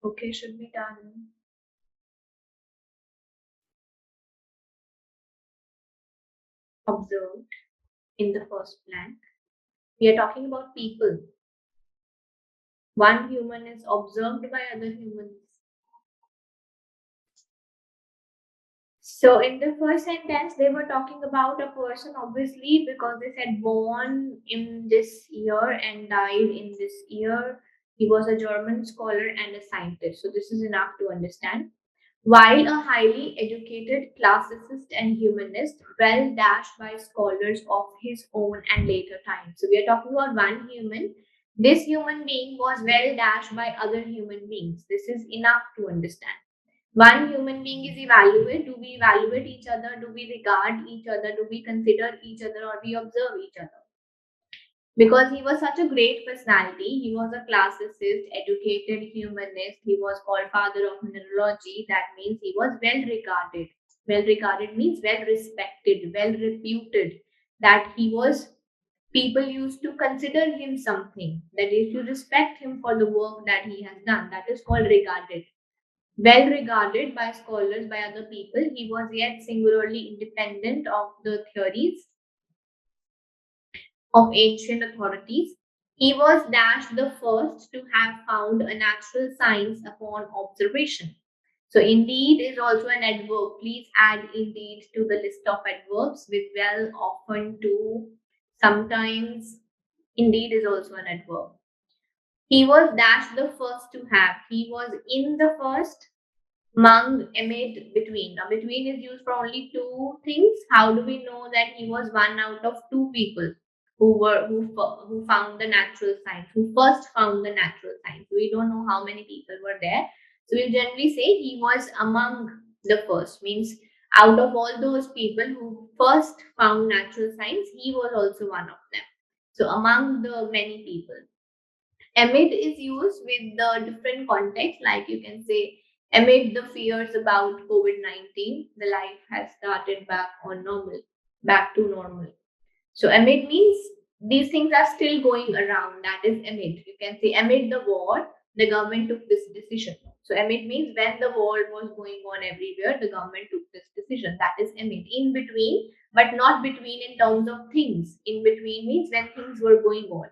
Okay, should be done. Observed in the first blank. We are talking about people. One human is observed by other humans. So in the first sentence, they were talking about a person, obviously, because they said born in this year and died in this year. He was a German scholar and a scientist. So this is enough to understand. While a highly educated classicist and humanist, well dashed by scholars of his own and later times. So we are talking about one human. This human being was well dashed by other human beings. This is enough to understand. One human being is evaluated. Do we evaluate each other? Do we regard each other? Do we consider each other, or we observe each other? Because he was such a great personality. He was a classicist, educated humanist. He was called father of mineralogy. That means he was well regarded. Well regarded means well respected, well reputed. That he was, people used to consider him something. That if you respect him for the work that he has done, that is called regarded. Well regarded by scholars, by other people, he was yet singularly independent of the theories of ancient authorities. He was dashed the first to have found a natural science upon observation. So indeed is also an adverb. Please add indeed to the list of adverbs with well, often, to, sometimes. Indeed is also an adverb. He was dashed the first to have. He was in the first, among, amid, between. Now between is used for only two things. How do we know that he was one out of two people who found the natural science, who first found the natural science? We don't know how many people were there. So we'll generally say he was among the first, means out of all those people who first found natural science, he was also one of them. So among the many people. Amid is used with the different context, like you can say, amid the fears about COVID-19, the life has started back to normal. So amid means these things are still going around. That is amid. You can say amid the war, the government took this decision. So amid means when the war was going on everywhere, the government took this decision. That is amid. In between, but not between in terms of things. In between means when things were going on.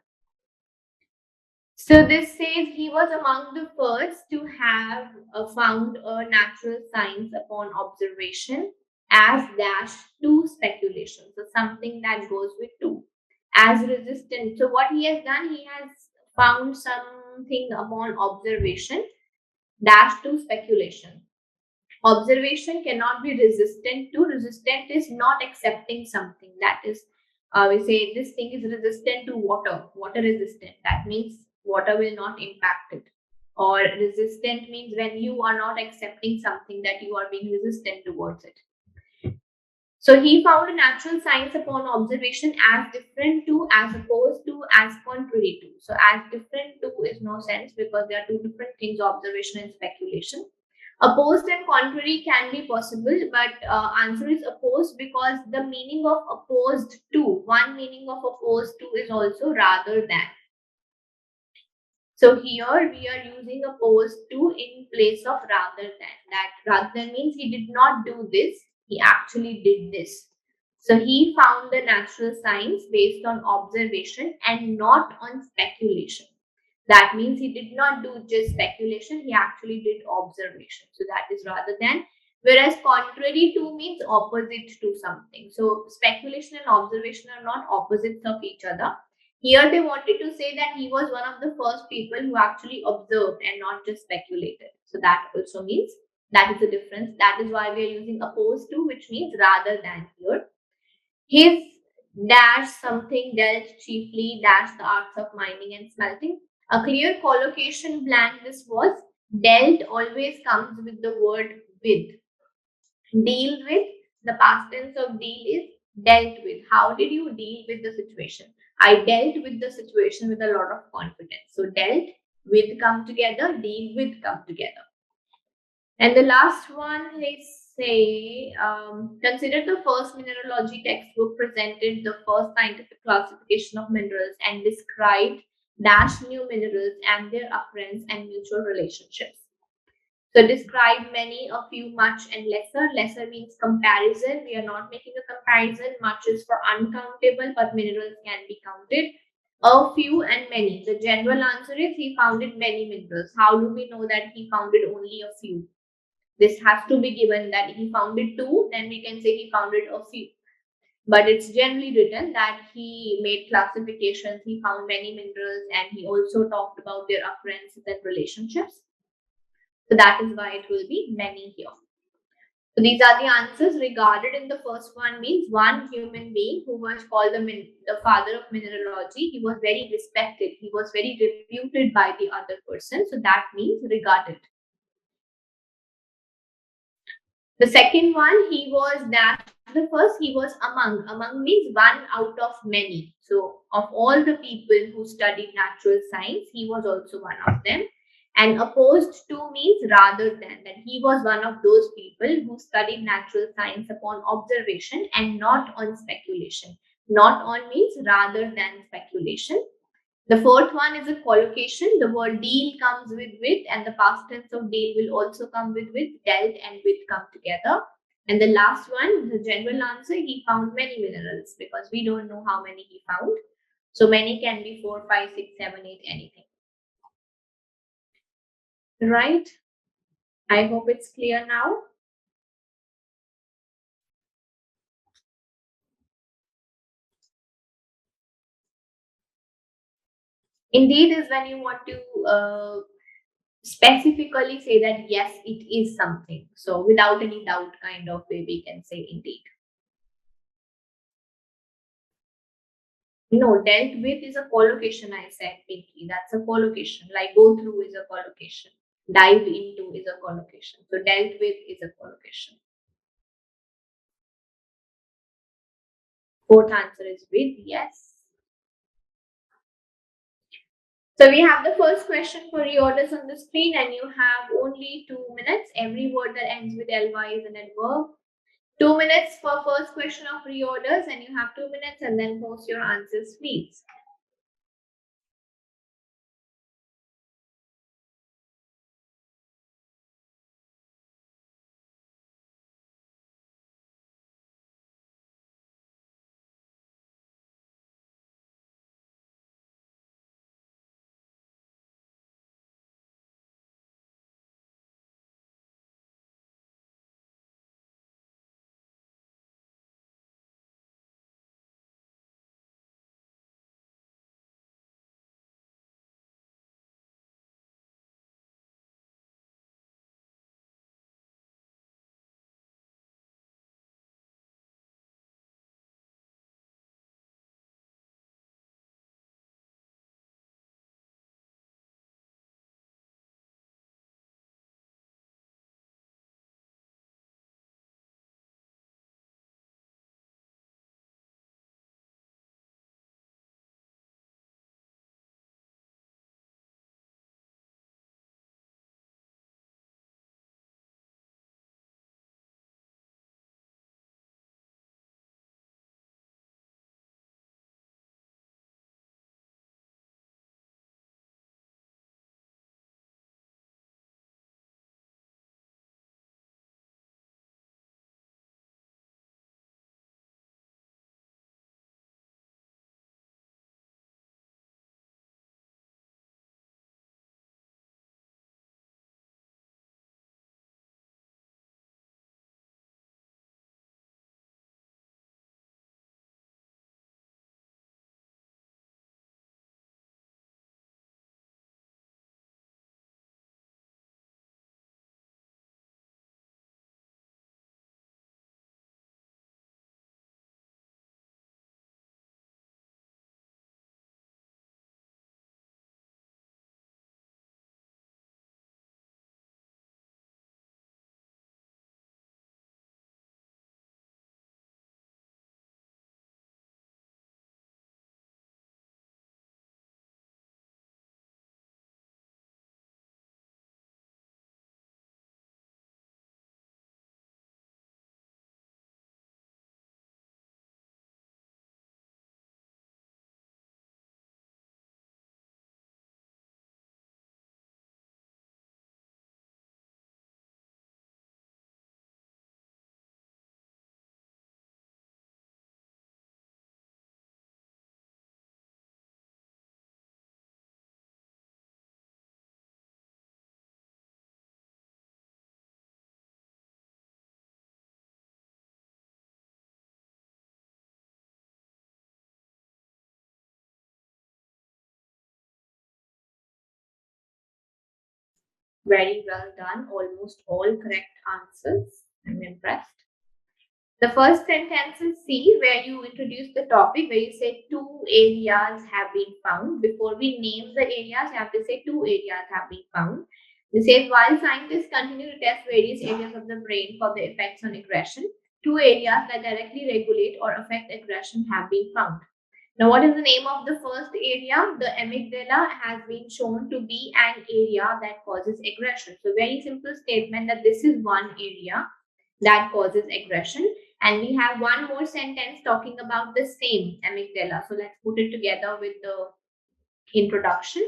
So this says he was among the first to have found a natural science upon observation, as dash to speculation. So something that goes with two. As resistant. So what he has done, he has found something upon observation, dash to speculation. Observation cannot be resistant to. Resistant is not accepting something. That is, we say this thing is resistant to water. Water resistant. That means water will not impact it. Or resistant means when you are not accepting something, that you are being resistant towards it. So he found a natural science upon observation as different to, as opposed to, as contrary to. So as different to is no sense, because there are two different things, observation and speculation. Opposed and contrary can be possible, but answer is opposed, because the meaning of opposed to, one meaning of opposed to is also rather than. So here we are using opposed to in place of rather than. That rather than means he did not do this, he actually did this. So he found the natural science based on observation and not on speculation. That means he did not do just speculation, he actually did observation. So that is rather than. Whereas contrary to means opposite to something. So speculation and observation are not opposites of each other. Here they wanted to say that he was one of the first people who actually observed and not just speculated. So that also means, that is the difference. That is why we are using opposed to, which means rather than here. His dash something dealt chiefly dash the arts of mining and smelting. A clear collocation blank this was. Dealt always comes with the word with. Deal with, the past tense of deal is dealt with. How did you deal with the situation? I dealt with the situation with a lot of confidence. So dealt with come together, deal with come together. And the last one is say, consider the first mineralogy textbook presented the first scientific classification of minerals and described dash new minerals and their occurrence and mutual relationships. So describe many, a few, much, and lesser. Lesser means comparison. We are not making a comparison. Much is for uncountable, but minerals can be counted. A few and many. The general answer is he founded many minerals. How do we know that he founded only a few? This has to be given that he founded two, then we can say he founded a few. But it's generally written that he made classifications, he found many minerals, and he also talked about their occurrences and relationships. So that is why it will be many here. So these are the answers. Regarded in the first one means one human being who was called the father of mineralogy. He was very respected. He was very reputed by the other person. So that means regarded. The second one, he was that. The first, he was among. Among means one out of many. So of all the people who studied natural science, he was also one of them. And opposed to means rather than, that he was one of those people who studied natural science upon observation and not on speculation. Not on means rather than speculation. The fourth one is a collocation. The word deal comes with, and the past tense of deal will also come with. Dealt and with come together. And the last one, the general answer, he found many minerals, because we don't know how many he found. So many can be 4, 5, 6, 7, 8, anything. Right? I hope it's clear now. Indeed is when you want to specifically say that yes, it is something. So without any doubt kind of way we can say indeed. No, dealt with is a collocation, I said, Pinky. That's a collocation. Like go through is a collocation. Dive into is a collocation. So dealt with is a collocation. Fourth answer is with, yes. So we have the first question for reorders on the screen, and you have only 2 minutes. Every word that ends with ly is an adverb. 2 minutes for first question of reorders, and you have 2 minutes, and then post your answers, please. Very well done. Almost all correct answers. I'm impressed. The first sentence is C, where you introduce the topic, where you say 2 areas have been found. Before we name the areas, you have to say 2 areas have been found. It says, while scientists continue to test various areas of the brain for the effects on aggression, 2 areas that directly regulate or affect aggression have been found. Now, what is the name of the first area? The amygdala has been shown to be an area that causes aggression. So, very simple statement that this is one area that causes aggression. And we have one more sentence talking about the same amygdala. So, let's put it together with the introduction.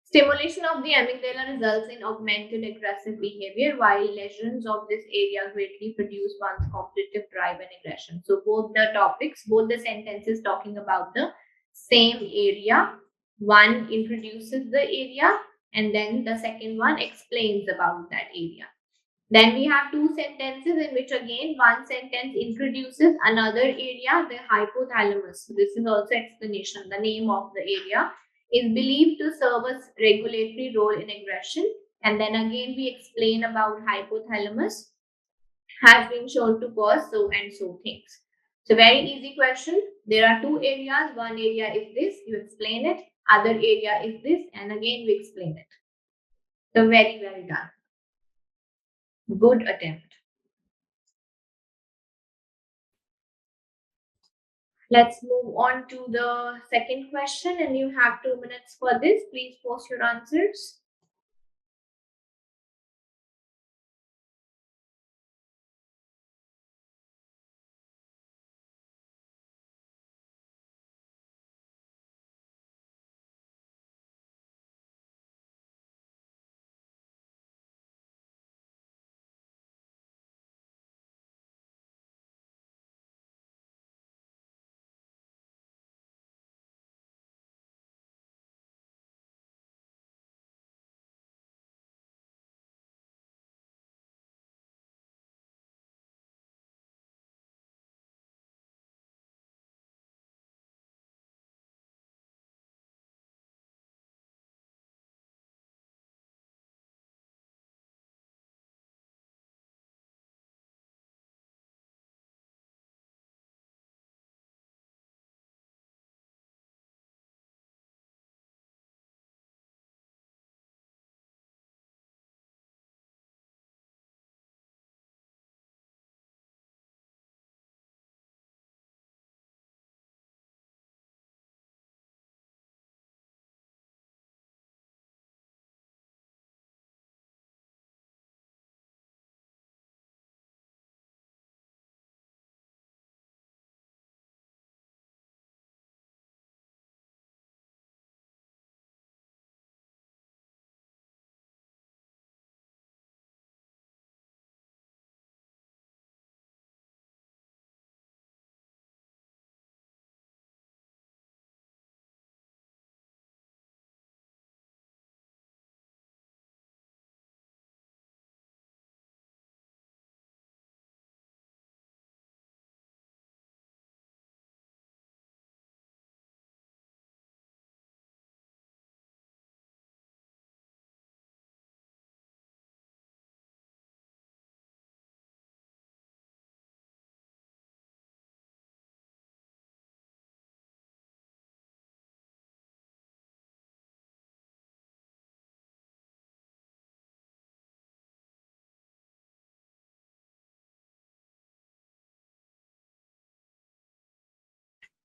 Stimulation of the amygdala results in augmented aggressive behavior, while lesions of this area greatly reduce one's competitive drive and aggression. So both the topics, both the sentences talking about the same area. One introduces the area and then the second one explains about that area. Then we have 2 sentences in which again one sentence introduces another area, the hypothalamus. This is also explanation. The name of the area is believed to serve a regulatory role in aggression. And then again we explain about hypothalamus has been shown to cause so and so things. So very easy question. There are 2 areas. One area is this, you explain it. Other area is this, and again we explain it. So very well done. Good attempt. Let's move on to the second question, and you have 2 minutes for this. Please post your answers.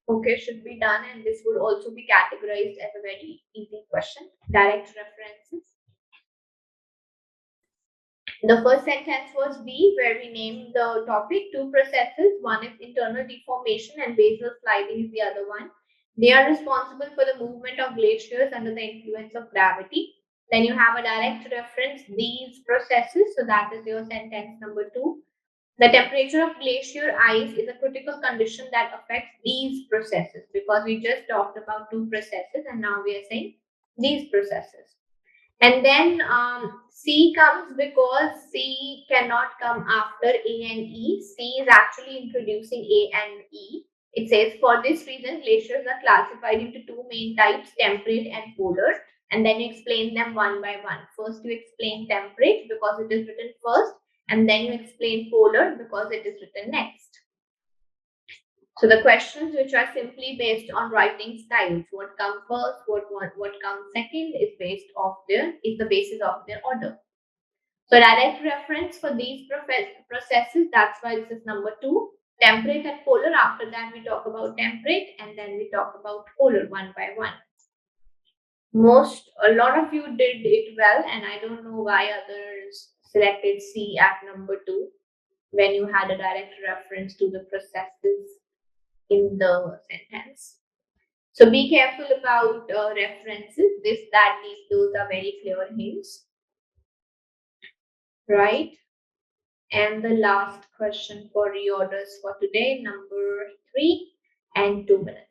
Okay, should be done, and this would also be categorized as a very easy question. Direct references. The first sentence was B, where we named the topic 2 processes. One is internal deformation and basal sliding is the other one. They are responsible for the movement of glaciers under the influence of gravity. Then you have a direct reference, these processes. So that is your sentence number 2. The temperature of glacier ice is a critical condition that affects these processes, because we just talked about 2 processes and now we are saying these processes. And then C comes because C cannot come after A and E. C is actually introducing A and E. It says, for this reason, glaciers are classified into 2 main types, temperate and polar. and then you explain them one by one. First, you explain temperate because it is written first, and then you explain polar because it is written next. So the questions which are simply based on writing styles, what comes first, what comes second, is the basis of their order. So direct reference for these processes, that's why this is number 2. Temperate and polar. After that, we talk about temperate, and then we talk about polar one by one. A lot of you did it well, and I don't know why others selected C at number 2 when you had a direct reference to the processes in the sentence. So be careful about references. This, that, these, those are very clear hints, right? And the last question for reorders for today, number 3, and 2 minutes.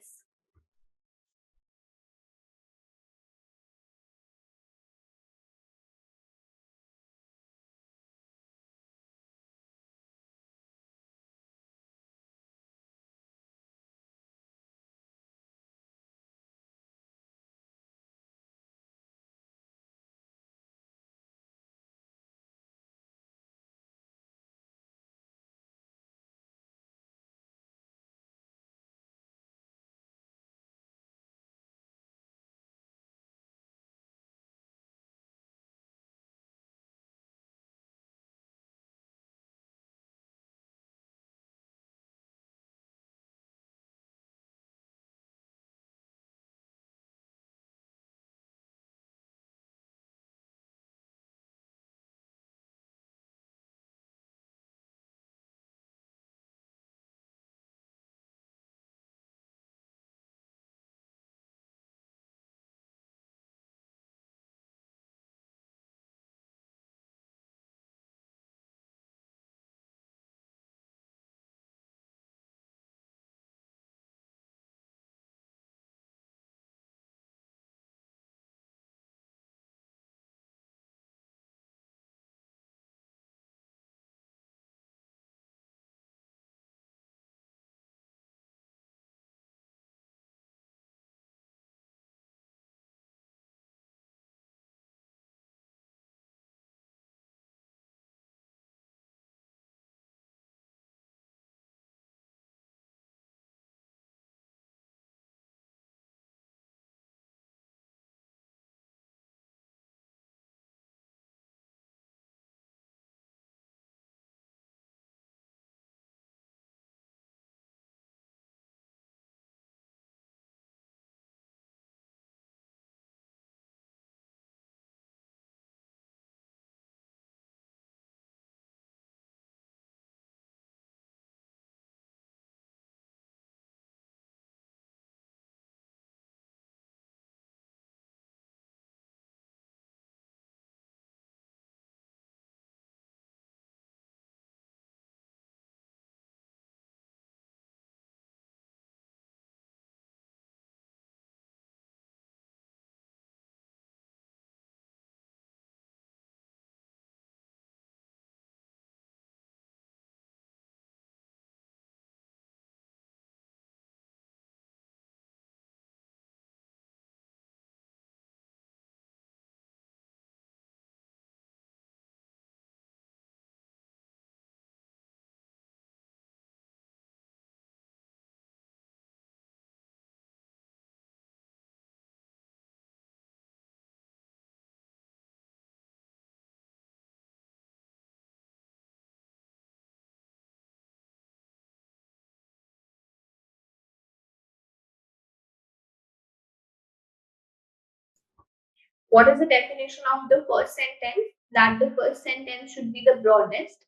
What is the definition of the first sentence? That the first sentence should be the broadest,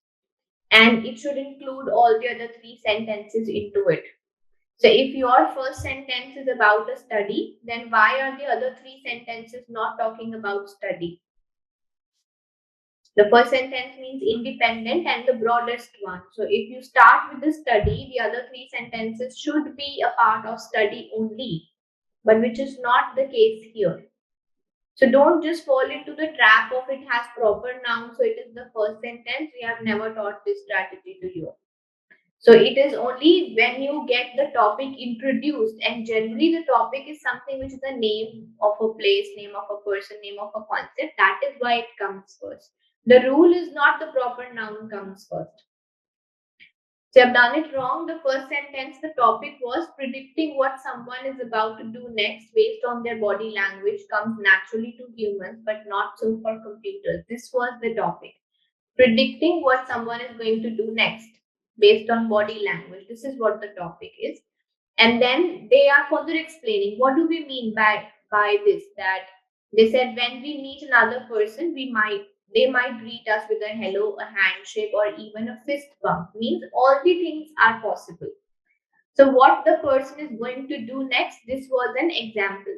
and it should include all the other 3 sentences into it. So if your first sentence is about a study, then why are the other 3 sentences not talking about study? The first sentence means independent and the broadest one. So if you start with the study, the other 3 sentences should be a part of study only, but which is not the case here. So don't just fall into the trap of it has proper noun, so it is the first sentence. We have never taught this strategy to you. So it is only when you get the topic introduced, and generally the topic is something which is the name of a place, name of a person, name of a concept. That is why it comes first. The rule is not the proper noun comes first. So I've done it wrong. The first sentence, the topic was predicting what someone is about to do next based on their body language comes naturally to humans, but not so for computers. This was the topic. Predicting what someone is going to do next based on body language. This is what the topic is. And then they are further explaining what do we mean by this, that they said when we meet another person, they might greet us with a hello, a handshake, or even a fist bump. Means all the things are possible. So what the person is going to do next, this was an example.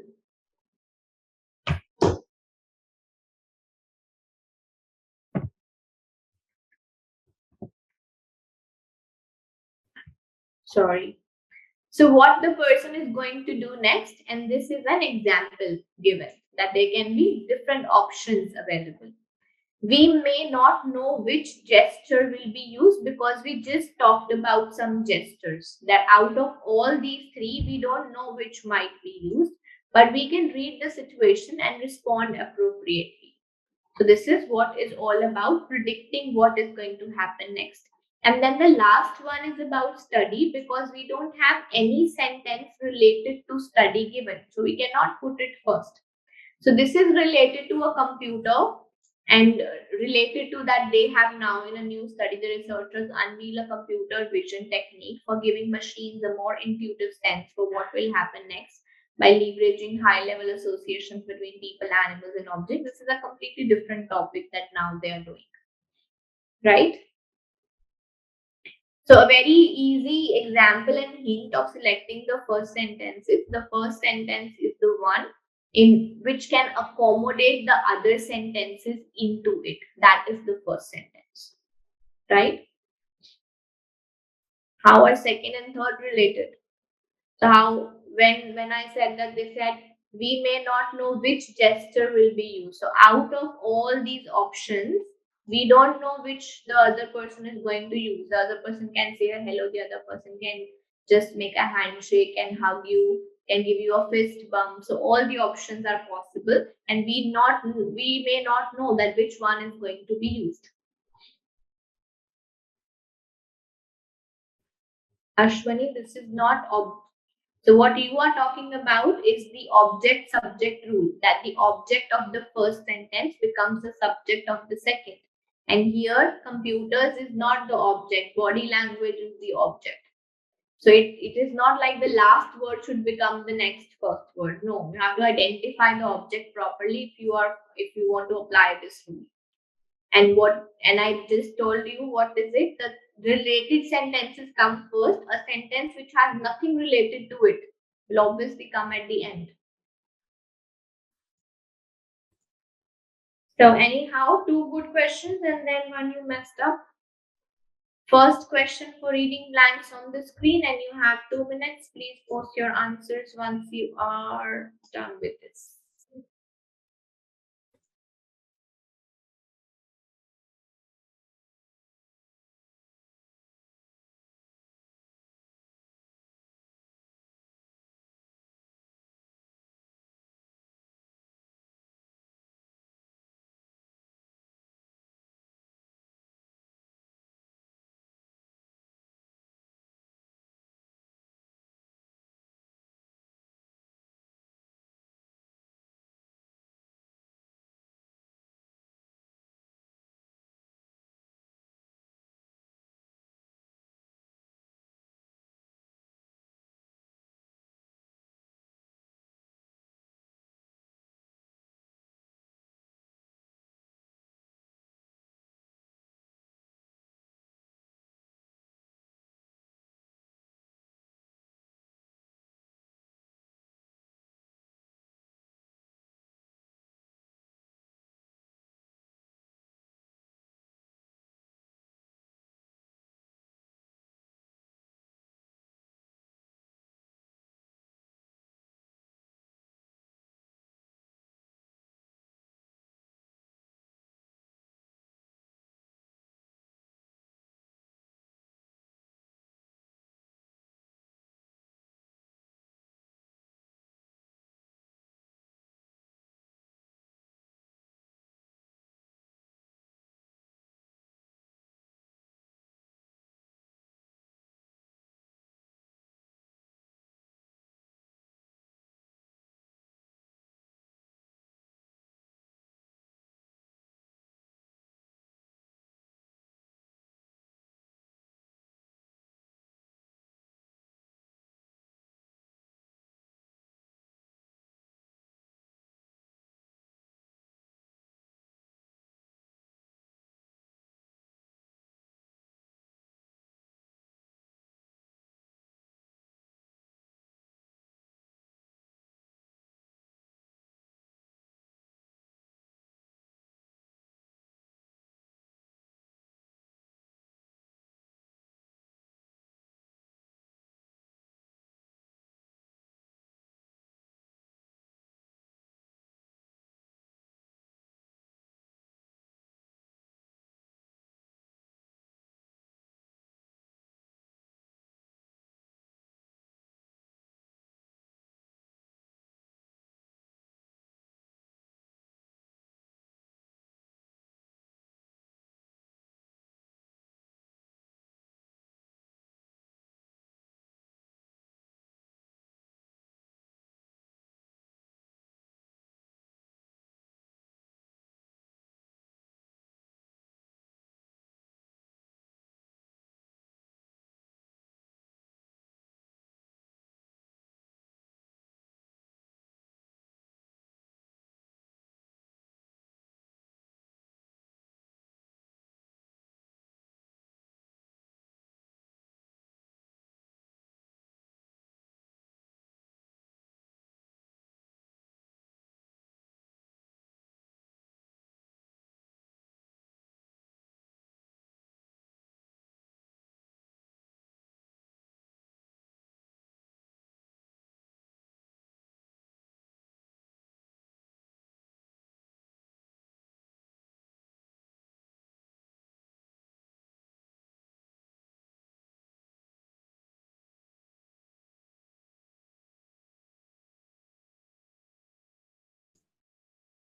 Sorry. So what the person is going to do next, and this is an example given that there can be different options available. We may not know which gesture will be used because we just talked about some gestures. That out of all these three, we don't know which might be used, but we can read the situation and respond appropriately. So this is what is all about predicting what is going to happen next. And then the last one is about study, because we don't have any sentence related to study given. So we cannot put it first. So this is related to a computer, and related to that, they have now in a new study, the researchers unveil a computer vision technique for giving machines a more intuitive sense for what will happen next by leveraging high-level associations between people, animals, and objects. This is a completely different topic that now they are doing, right? So a very easy example and hint of selecting the first sentence is the first sentence is the one in which can accommodate the other sentences into it. That is the first sentence, right? How are second and third related? So how when I said that, they said we may not know which gesture will be used. So out of all these options, we don't know which the other person is going to use. The other person can say a hello, the other person can just make a handshake and hug you, can give you a fist bump. So all the options are possible, and we may not know that which one is going to be used. Ashwani, this is not so what you are talking about is the object-subject rule, that the object of the first sentence becomes the subject of the second. And here, computers is not the object, body language is the object. So it is not like the last word should become the next first word. No, you have to identify the object properly if you want to apply this rule. And I just told you what is it? The related sentences come first. A sentence which has nothing related to it will obviously come at the end. So anyhow, two good questions and then one you messed up. First question for reading blanks on the screen, and you have 2 minutes. Please post your answers once you are done with this.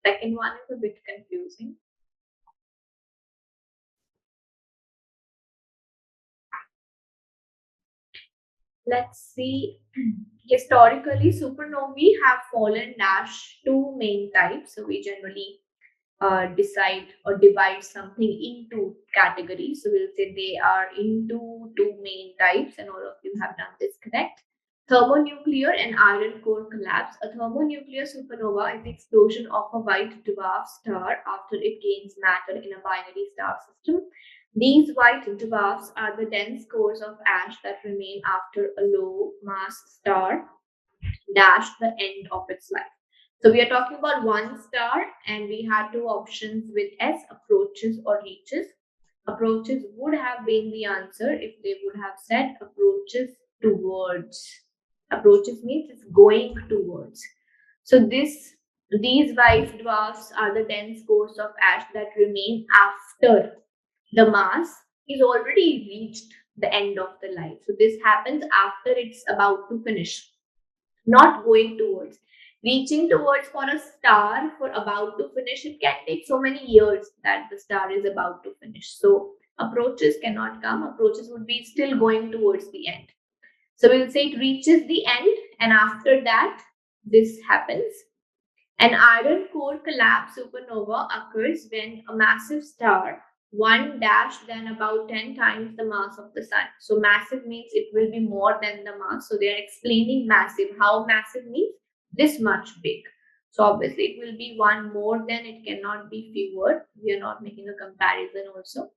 Second one is a bit confusing. Let's see. Historically, supernovae have fallen dash two main types. So we generally decide or divide something into categories. So we'll say they are into two main types, and all of you have done this correct. Thermonuclear and iron core collapse. A thermonuclear supernova is the explosion of a white dwarf star after it gains matter in a binary star system. These white dwarfs are the dense cores of ash that remain after a low mass star dash the end of its life. So we are talking about one star, and we had two options with S, approaches or reaches. Approaches would have been the answer if they would have said approaches towards. Approaches means it's going towards. So these white dwarfs are the dense cores of ash that remain after the mass is already reached the end of the life. So this happens after it's about to finish, not going towards. Reaching towards for a star for about to finish, it can take so many years that the star is about to finish. So approaches cannot come. Approaches would be still going towards the end. So we will say it reaches the end, and after that, this happens. An iron core collapse supernova occurs when a massive star, one dash than about 10 times the mass of the sun. So massive means it will be more than the mass. So they are explaining massive. How massive means this much big. So obviously it will be one more than, it cannot be fewer. We are not making a comparison also.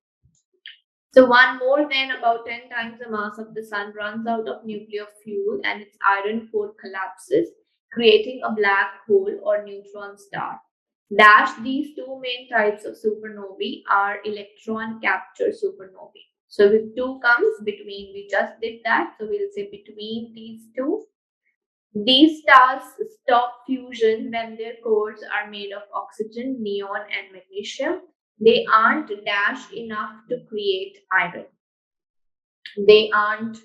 So one more than about 10 times the mass of the sun runs out of nuclear fuel and its iron core collapses, creating a black hole or neutron star. Dash, these two main types of supernovae are electron capture supernovae. So with two comes between, we just did that. So we'll say between these two. These stars stop fusion when their cores are made of oxygen, neon, and magnesium. They aren't dashed enough to create iron. They aren't.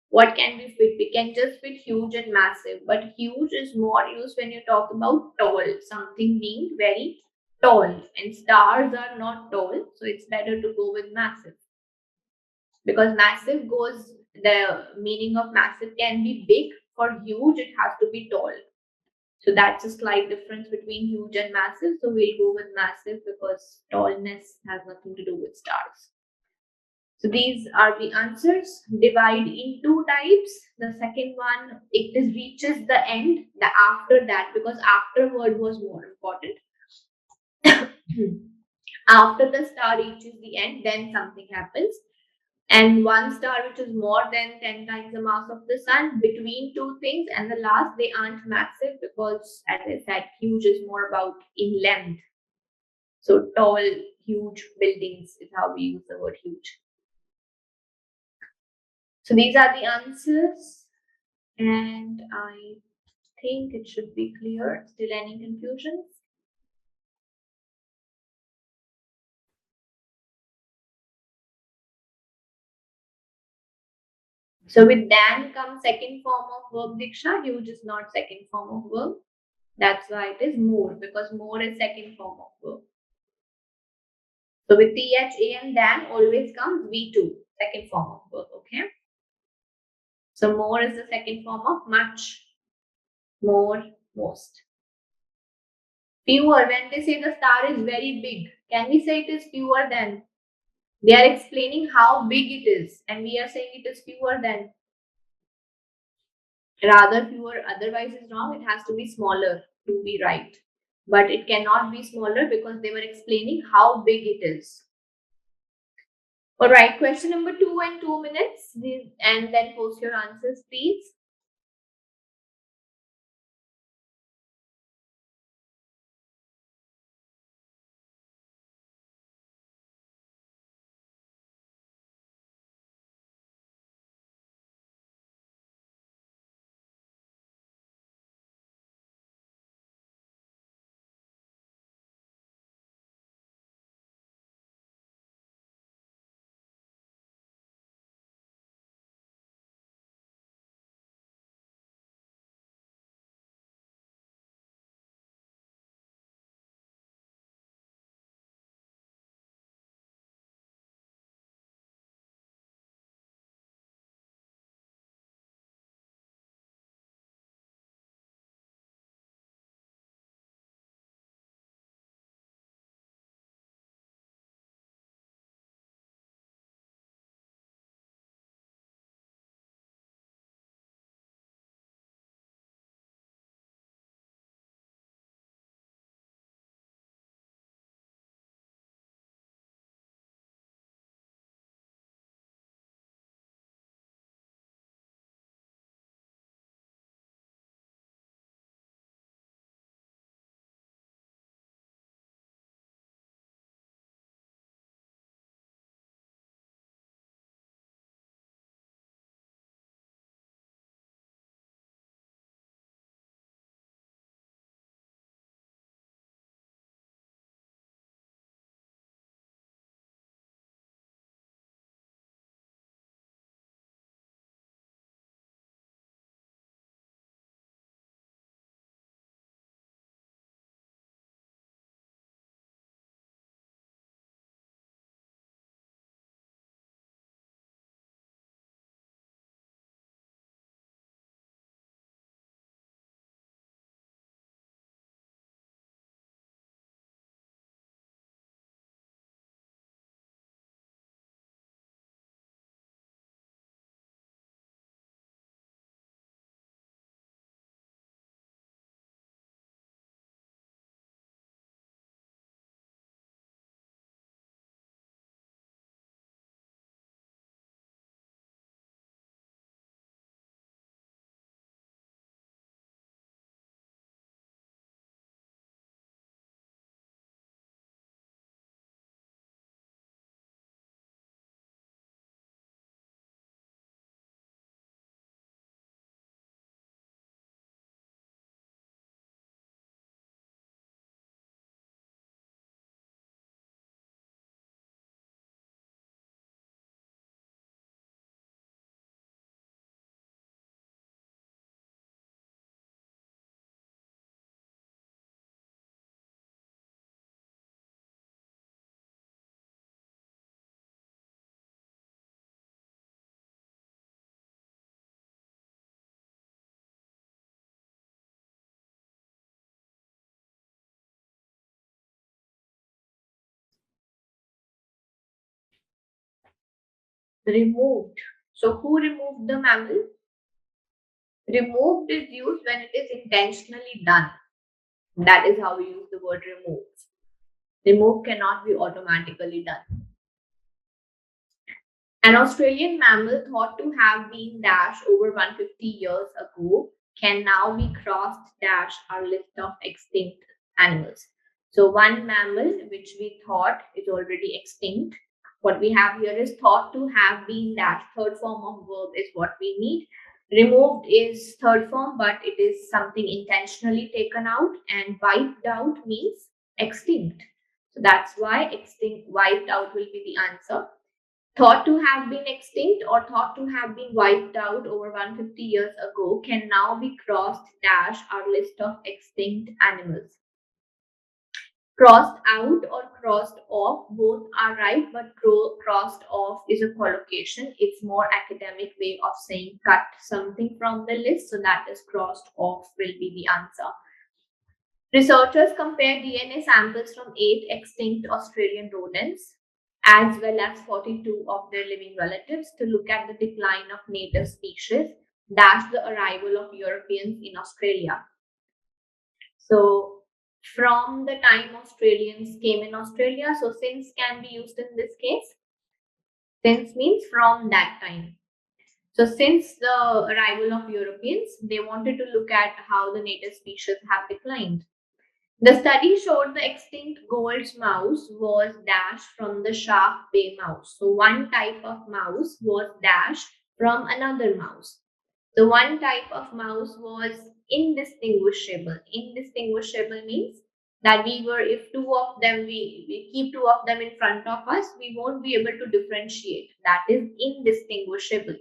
What can we fit? We can just fit huge and massive, but huge is more used when you talk about tall, something being very tall, and stars are not tall, so it's better to go with massive, because massive goes, the meaning of massive can be big. For huge, it has to be tall. So that's a slight difference between huge and massive. So we'll go with massive because tallness has nothing to do with stars. So these are the answers. Divide in two types. The second one, it is reaches the end, the after that, because afterward was more important. After the star reaches the end, then something happens. And one star which is more than 10 times the mass of the sun, between two things, and the last, they aren't massive because, as I said, huge is more about in length. So tall, huge buildings is how we use the word huge. So these are the answers, and I think it should be clear. Still any confusions? So with than comes second form of verb Diksha. Huge is not second form of verb. That's why it is more, because more is second form of verb. So with TH, than always comes V2, second form of verb, okay? So more is the second form of much, more, most. Fewer, when they say the star is very big, can we say it is fewer than? They are explaining how big it is, and we are saying it is fewer than. Rather, fewer otherwise is wrong. It has to be smaller to be right. But it cannot be smaller because they were explaining how big it is. All right, question number 2 and 2 minutes, and then post your answers, please. Removed. So who removed the mammal? Removed is used when it is intentionally done. That is how we use the word remove. Remove cannot be automatically done. An Australian mammal thought to have been dash over 150 years ago can now be crossed dash our list of extinct animals. So one mammal which we thought is already extinct. What we have here is thought to have been dash. Third form of verb is what we need. Removed is third form, but it is something intentionally taken out, and wiped out means extinct. So that's why extinct, wiped out will be the answer. Thought to have been extinct or thought to have been wiped out over 150 years ago can now be crossed dash our list of extinct animals. Crossed out or crossed off, both are right, but crossed off is a collocation. It's more academic way of saying cut something from the list, so that is crossed off will be the answer. Researchers compared DNA samples from 8 extinct Australian rodents as well as 42 of their living relatives to look at the decline of native species dash the arrival of Europeans in Australia. So from the time Australians came in Australia, so since can be used in this case. Since means from that time. So since the arrival of Europeans, they wanted to look at how the native species have declined. The study showed the extinct Gould's mouse was dashed from the 𝗧𝗿𝗶𝗹 mouse. So one type of mouse was dashed from another mouse. The one type of mouse was indistinguishable. Indistinguishable means that if two of them, we keep two of them in front of us, we won't be able to differentiate. That is indistinguishable.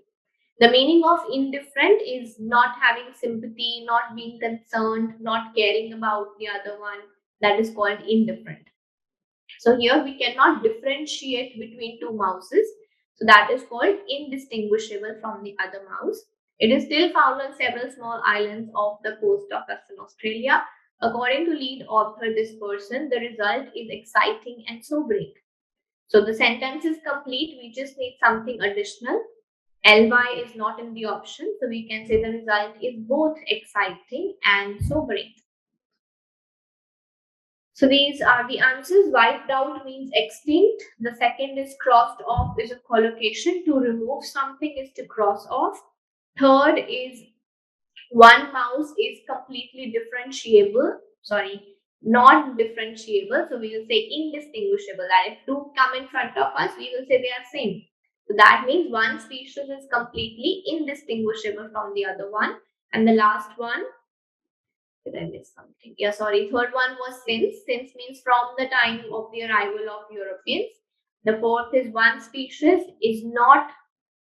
The meaning of indifferent is not having sympathy, not being concerned, not caring about the other one. That is called indifferent. So here we cannot differentiate between two mouses. So that is called indistinguishable from the other mouse. It is still found on several small islands off the coast of Western Australia. According to lead author, this person, the result is exciting and sobering. So the sentence is complete. We just need something additional. 𝗙𝗿 is not in the option, so we can say the result is both exciting and sobering. So these are the answers. Wiped out means extinct. The second is crossed off is a collocation. To remove something is to cross off. Third is one mouse is completely differentiable. Not differentiable. So we will say indistinguishable. That if two come in front of us, we will say they are same. So that means one species is completely indistinguishable from the other one. And the last one, did I miss something? Yeah, sorry. Third one was since. Since means from the time of the arrival of Europeans. The fourth is one species is not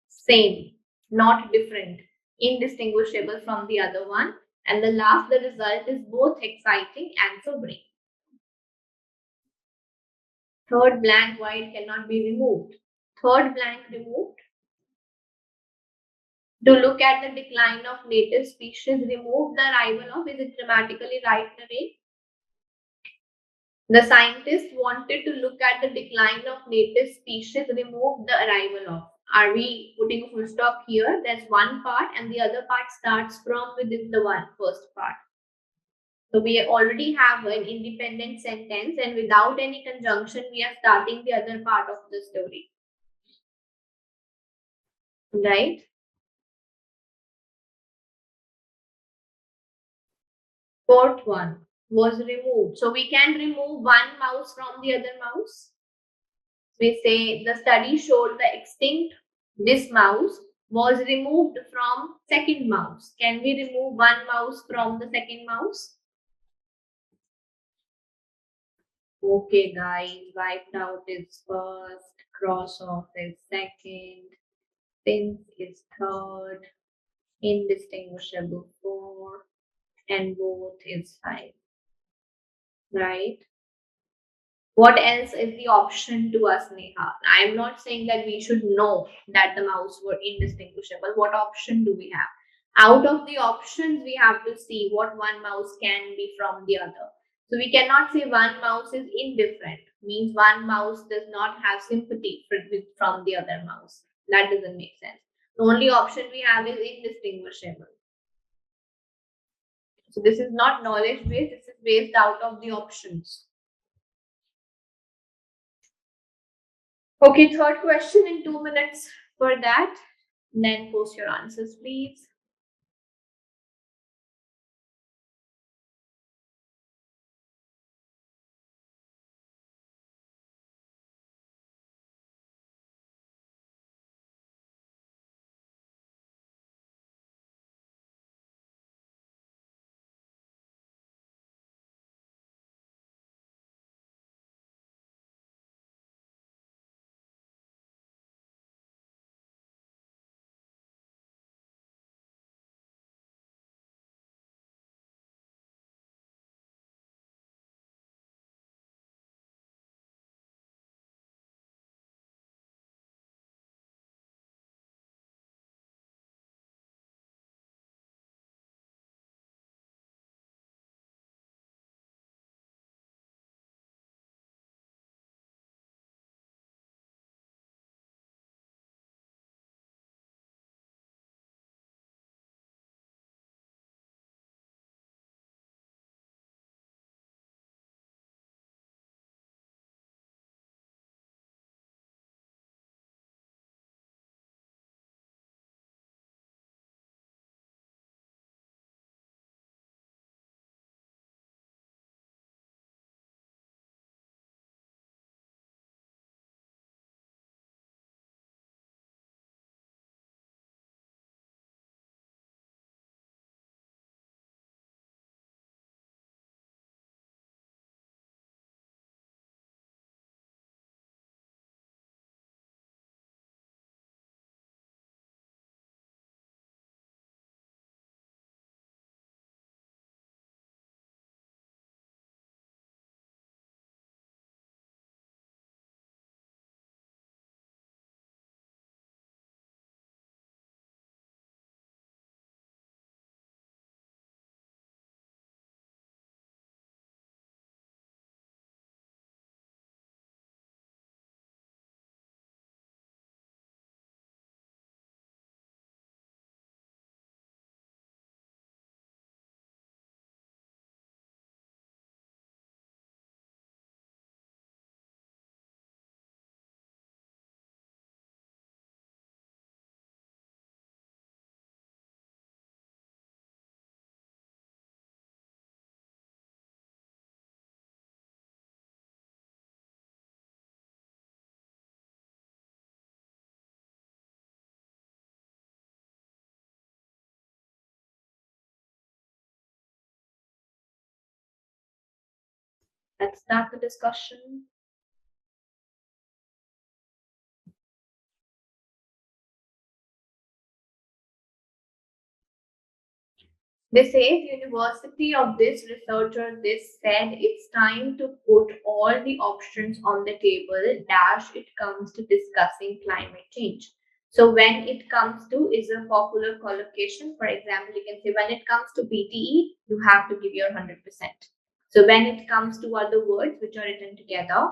same, not different, indistinguishable from the other one. And the last, the result is both exciting and sobering. Third blank, why it cannot be removed? Third blank removed. To look at the decline of native species, remove the arrival of, is it grammatically right, Naren? The scientists wanted to look at the decline of native species, remove the arrival of. Are we putting a full stop here? There's one part and the other part starts from within the first part. So we already have an independent sentence and without any conjunction, we are starting the other part of the story. Right? Fourth one was removed. So we can remove one mouse from the other mouse. We say the study showed the extinct, this mouse was removed from second mouse. Can we remove one mouse from the second mouse? Okay guys, wiped out is first, cross off is second, since is third, indistinguishable fourth, and both is 5. Right? What else is the option to us, Neha? I am not saying that we should know that the mouse were indistinguishable. What option do we have? Out of the options, we have to see what one mouse can be from the other. So we cannot say one mouse is indifferent. Means one mouse does not have sympathy from the other mouse. That doesn't make sense. The only option we have is indistinguishable. So this is not knowledge based, this is based out of the options. Okay, third question in 2 minutes for that. Then post your answers, please. Let's start the discussion. They say University of this researcher this said it's time to put all the options on the table dash it comes to discussing climate change. So when it comes to is a popular collocation, for example, you can say when it comes to PTE, you have to give your 100%. So when it comes to other words which are written together,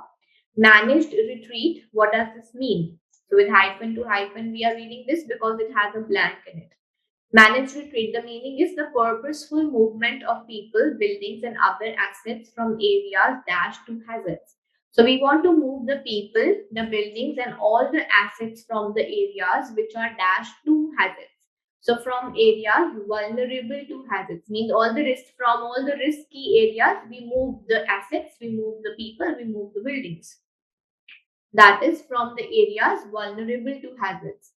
managed retreat, what does this mean? So with hyphen to hyphen, we are reading this because it has a blank in it. Managed retreat, the meaning is the purposeful movement of people, buildings, and other assets from areas dashed to hazards. So we want to move the people, the buildings, and all the assets from the areas which are dashed to hazards. So from areas vulnerable to hazards means all the risk from all the risky areas, we move the assets, we move the people, we move the buildings. That is from the areas vulnerable to hazards.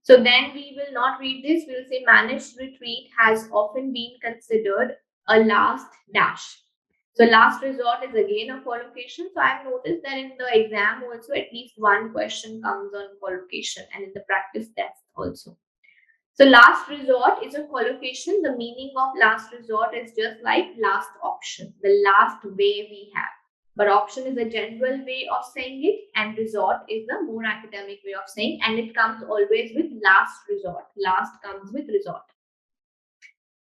So then we will not read this. We will say managed retreat has often been considered a last dash. So last resort is again a collocation. So I've noticed that in the exam also at least one question comes on collocation and in the practice test also. So last resort is a collocation. The meaning of last resort is just like last option, the last way we have. But option is a general way of saying it, and resort is the more academic way of saying, and it comes always with last resort. Last comes with resort.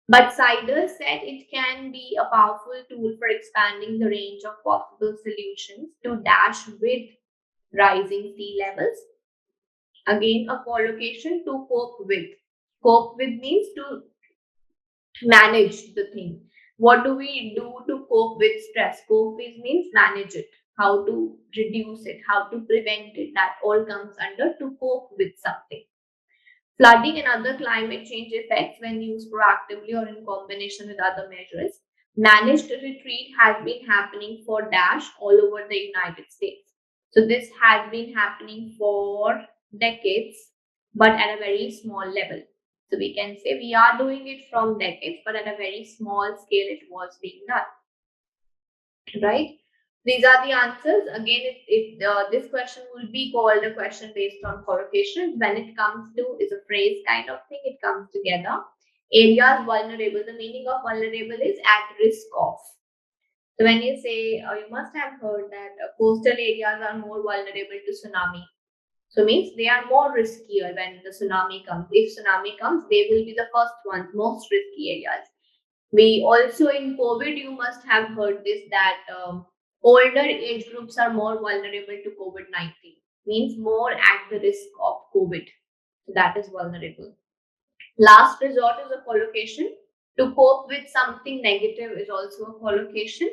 But 𝗙𝗍𝗍 said it can be a powerful tool for expanding the range of possible solutions to dash with rising sea levels. Again, a collocation, to cope with. Cope with means to manage the thing. What do we do to cope with stress? Cope with means manage it, how to reduce it, how to prevent it. That all comes under to cope with something. Flooding and other climate change effects, when used proactively or in combination with other measures. Managed retreat has been happening for dash all over the United States. So this has been happening for decades, but at a very small level. So we can say we are doing it from decades, but at a very small scale it was being done. Right? These are the answers. Again, this question will be called a question based on collocations. When it comes to is a phrase kind of thing, it comes together. Areas vulnerable. The meaning of vulnerable is at risk of. So when you say, you must have heard that coastal areas are more vulnerable to tsunami. So means they are more riskier when the tsunami comes. If tsunami comes, they will be the first ones, most risky areas. We also in COVID, you must have heard this that older age groups are more vulnerable to COVID-19. Means more at the risk of COVID. So that is vulnerable. Last resort is a collocation. To cope with something negative is also a collocation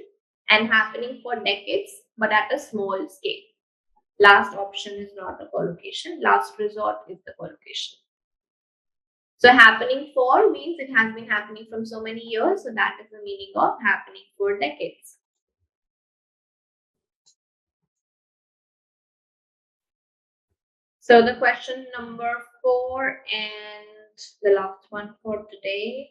and happening for decades, but at a small scale. Last option is not a collocation. Last resort is the collocation. So happening for means it has been happening from so many years. So that is the meaning of happening for decades. So the question number 4 and the last one for today.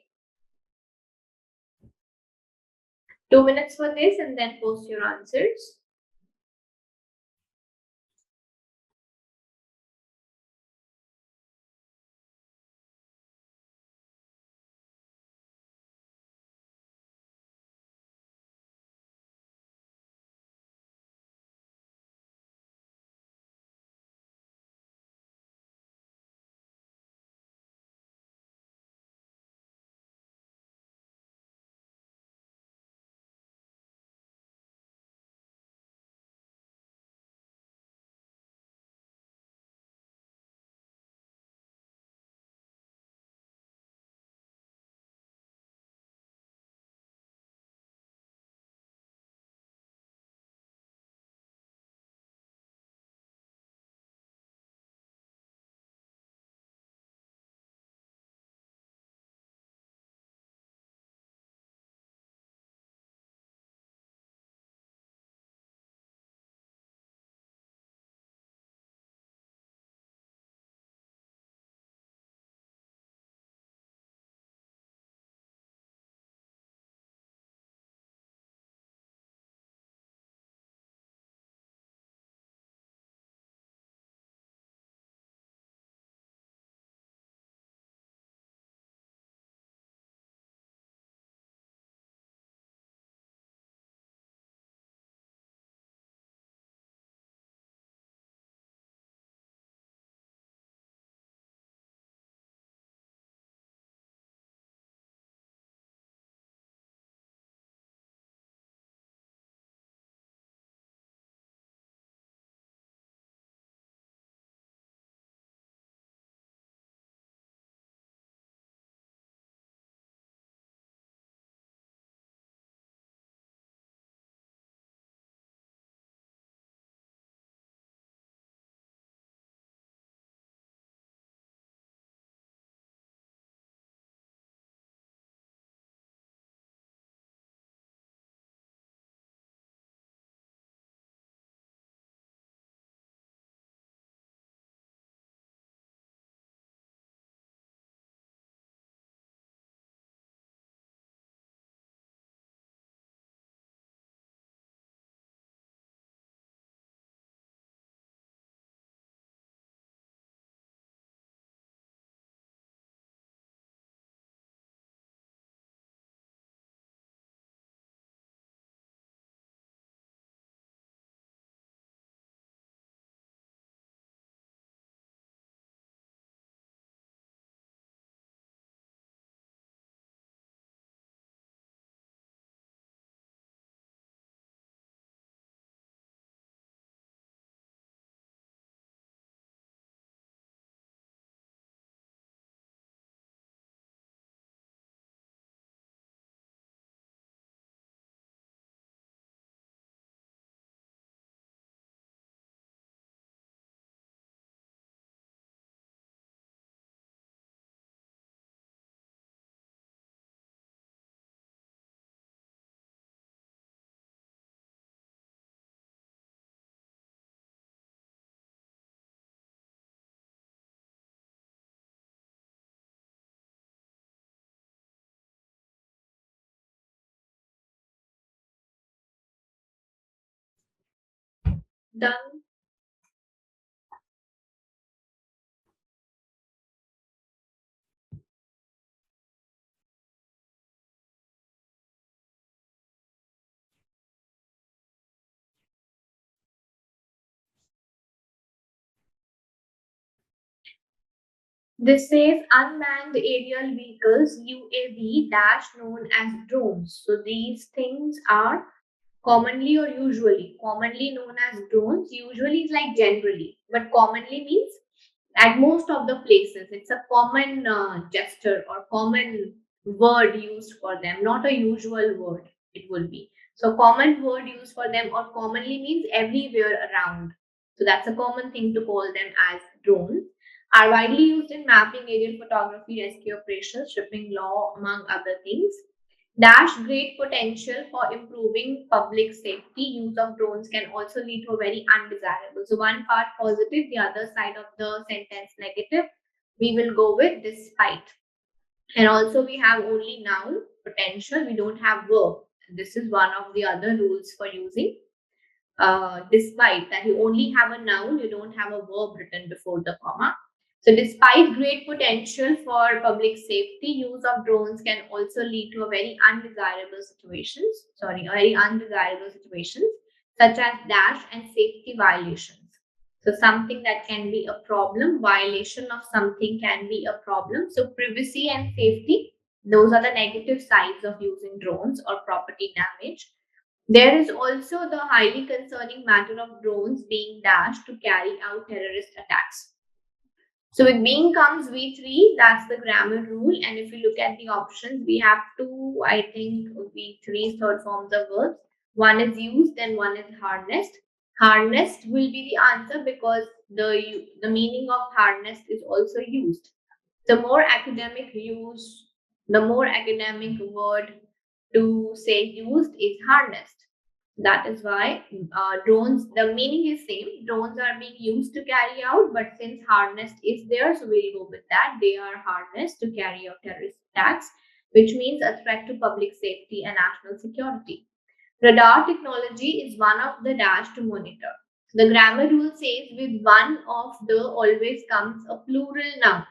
2 minutes for this and then post your answers. Done. This says unmanned aerial vehicles, UAV dash known as drones. So these things are commonly or usually. Commonly known as drones, usually is like generally, but commonly means at most of the places. It's a common gesture or common word used for them, not a usual word it will be. So common word used for them or commonly means everywhere around. So that's a common thing to call them as drones. Are widely used in mapping, aerial photography, rescue operations, shipping law, among other things. Dash great potential for improving public safety. Use of drones can also lead to a very undesirable. So one part positive, the other side of the sentence negative. We will go with despite. And also we have only noun, potential. We don't have verb. This is one of the other rules for using despite, that you only have a noun, you don't have a verb written before the comma. So despite great potential for public safety, use of drones can also lead to a very undesirable situations, such as dash and safety violations. So something that can be a problem, violation of something can be a problem. So privacy and safety, those are the negative sides of using drones or property damage. There is also the highly concerning matter of drones being dashed to carry out terrorist attacks. So with being comes V3, that's the grammar rule. And if you look at the options, we have two, I think, V3 third forms of verbs. One is used and one is harnessed. Harnessed will be the answer because the meaning of harnessed is also used. The more academic word to say used is harnessed. That is why drones, the meaning is same. Drones are being used to carry out, but since harnessed is there, so we'll go with that. They are harnessed to carry out terrorist attacks, which means a threat to public safety and national security. Radar technology is one of the dash to monitor. The grammar rule says with one of the always comes a plural noun.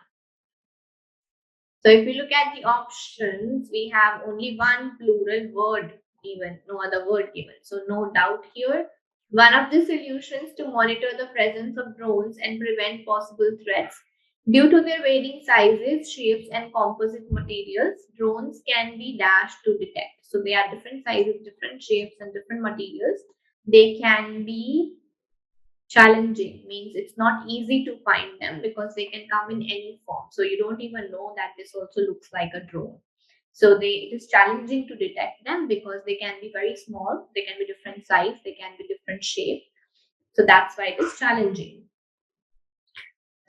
So if you look at the options, we have only one plural word given, no other word given. So no doubt here. One of the solutions to monitor the presence of drones and prevent possible threats. Due to their varying sizes, shapes, and composite materials, drones can be dashed to detect. So they are different sizes, different shapes, and different materials. They can be challenging, means it's not easy to find them because they can come in any form. So you don't even know that this also looks like a drone. So it is challenging to detect them because they can be very small, they can be different size, they can be different shape. So that's why it is challenging.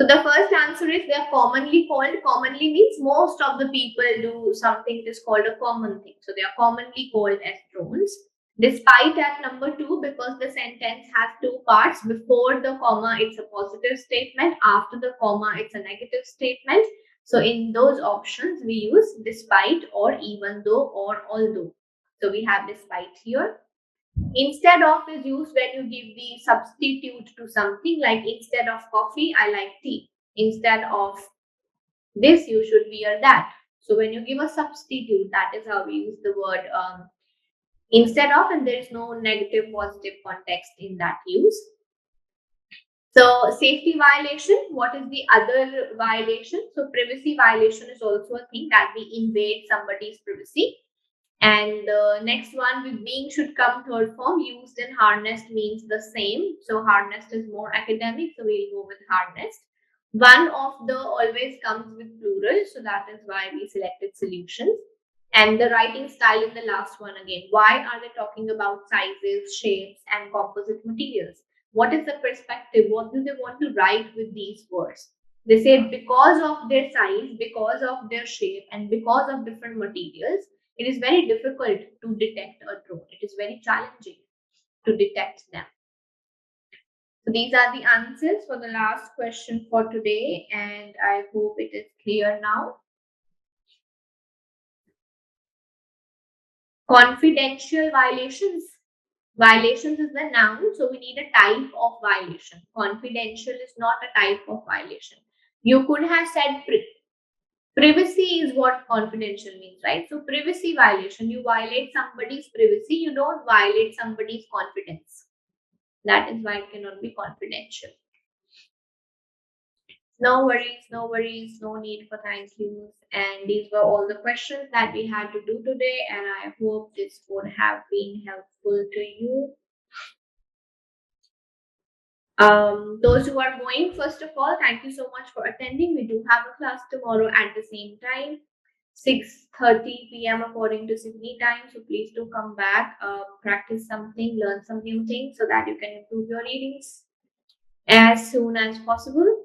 So the first answer is they are commonly called. Commonly means most of the people do something that is called a common thing. So they are commonly called as drones. Despite at number 2, because the sentence has two parts. Before the comma, it's a positive statement. After the comma, it's a negative statement. So in those options, we use despite or even though or although. So we have despite here. Instead of is used when you give the substitute to something, like instead of coffee, I like tea. Instead of this, you should wear that. So when you give a substitute, that is how we use the word instead of, and there is no negative positive context in that use. So safety violation, what is the other violation? So privacy violation is also a thing that we invade somebody's privacy. And the next one with being should come third form. Used and harnessed means the same. So harnessed is more academic, so we'll go with harnessed. One of the always comes with plural, so that is why we selected solutions. And the writing style in the last one again. Why are they talking about sizes, shapes, and composite materials? What is the perspective? What do they want to write with these words? They say because of their size, because of their shape, and because of different materials, it is very difficult to detect a drone. It is very challenging to detect them. So these are the answers for the last question for today, and I hope it is clear now. Confidential violations. Violations is the noun, so we need a type of violation. Confidential is not a type of violation. You could have said privacy is what confidential means, right? So privacy violation, you violate somebody's privacy, you don't violate somebody's confidence. That is why it cannot be confidential. No worries, no need for thank yous. And these were all the questions that we had to do today, and I hope this would have been helpful to you. Those who are going, first of all, thank you so much for attending. We do have a class tomorrow at the same time, 6:30 p.m. according to Sydney time. So please do come back, practice something, learn some new things so that you can improve your readings as soon as possible.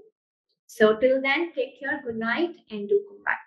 So till then, take care, good night, and do come back.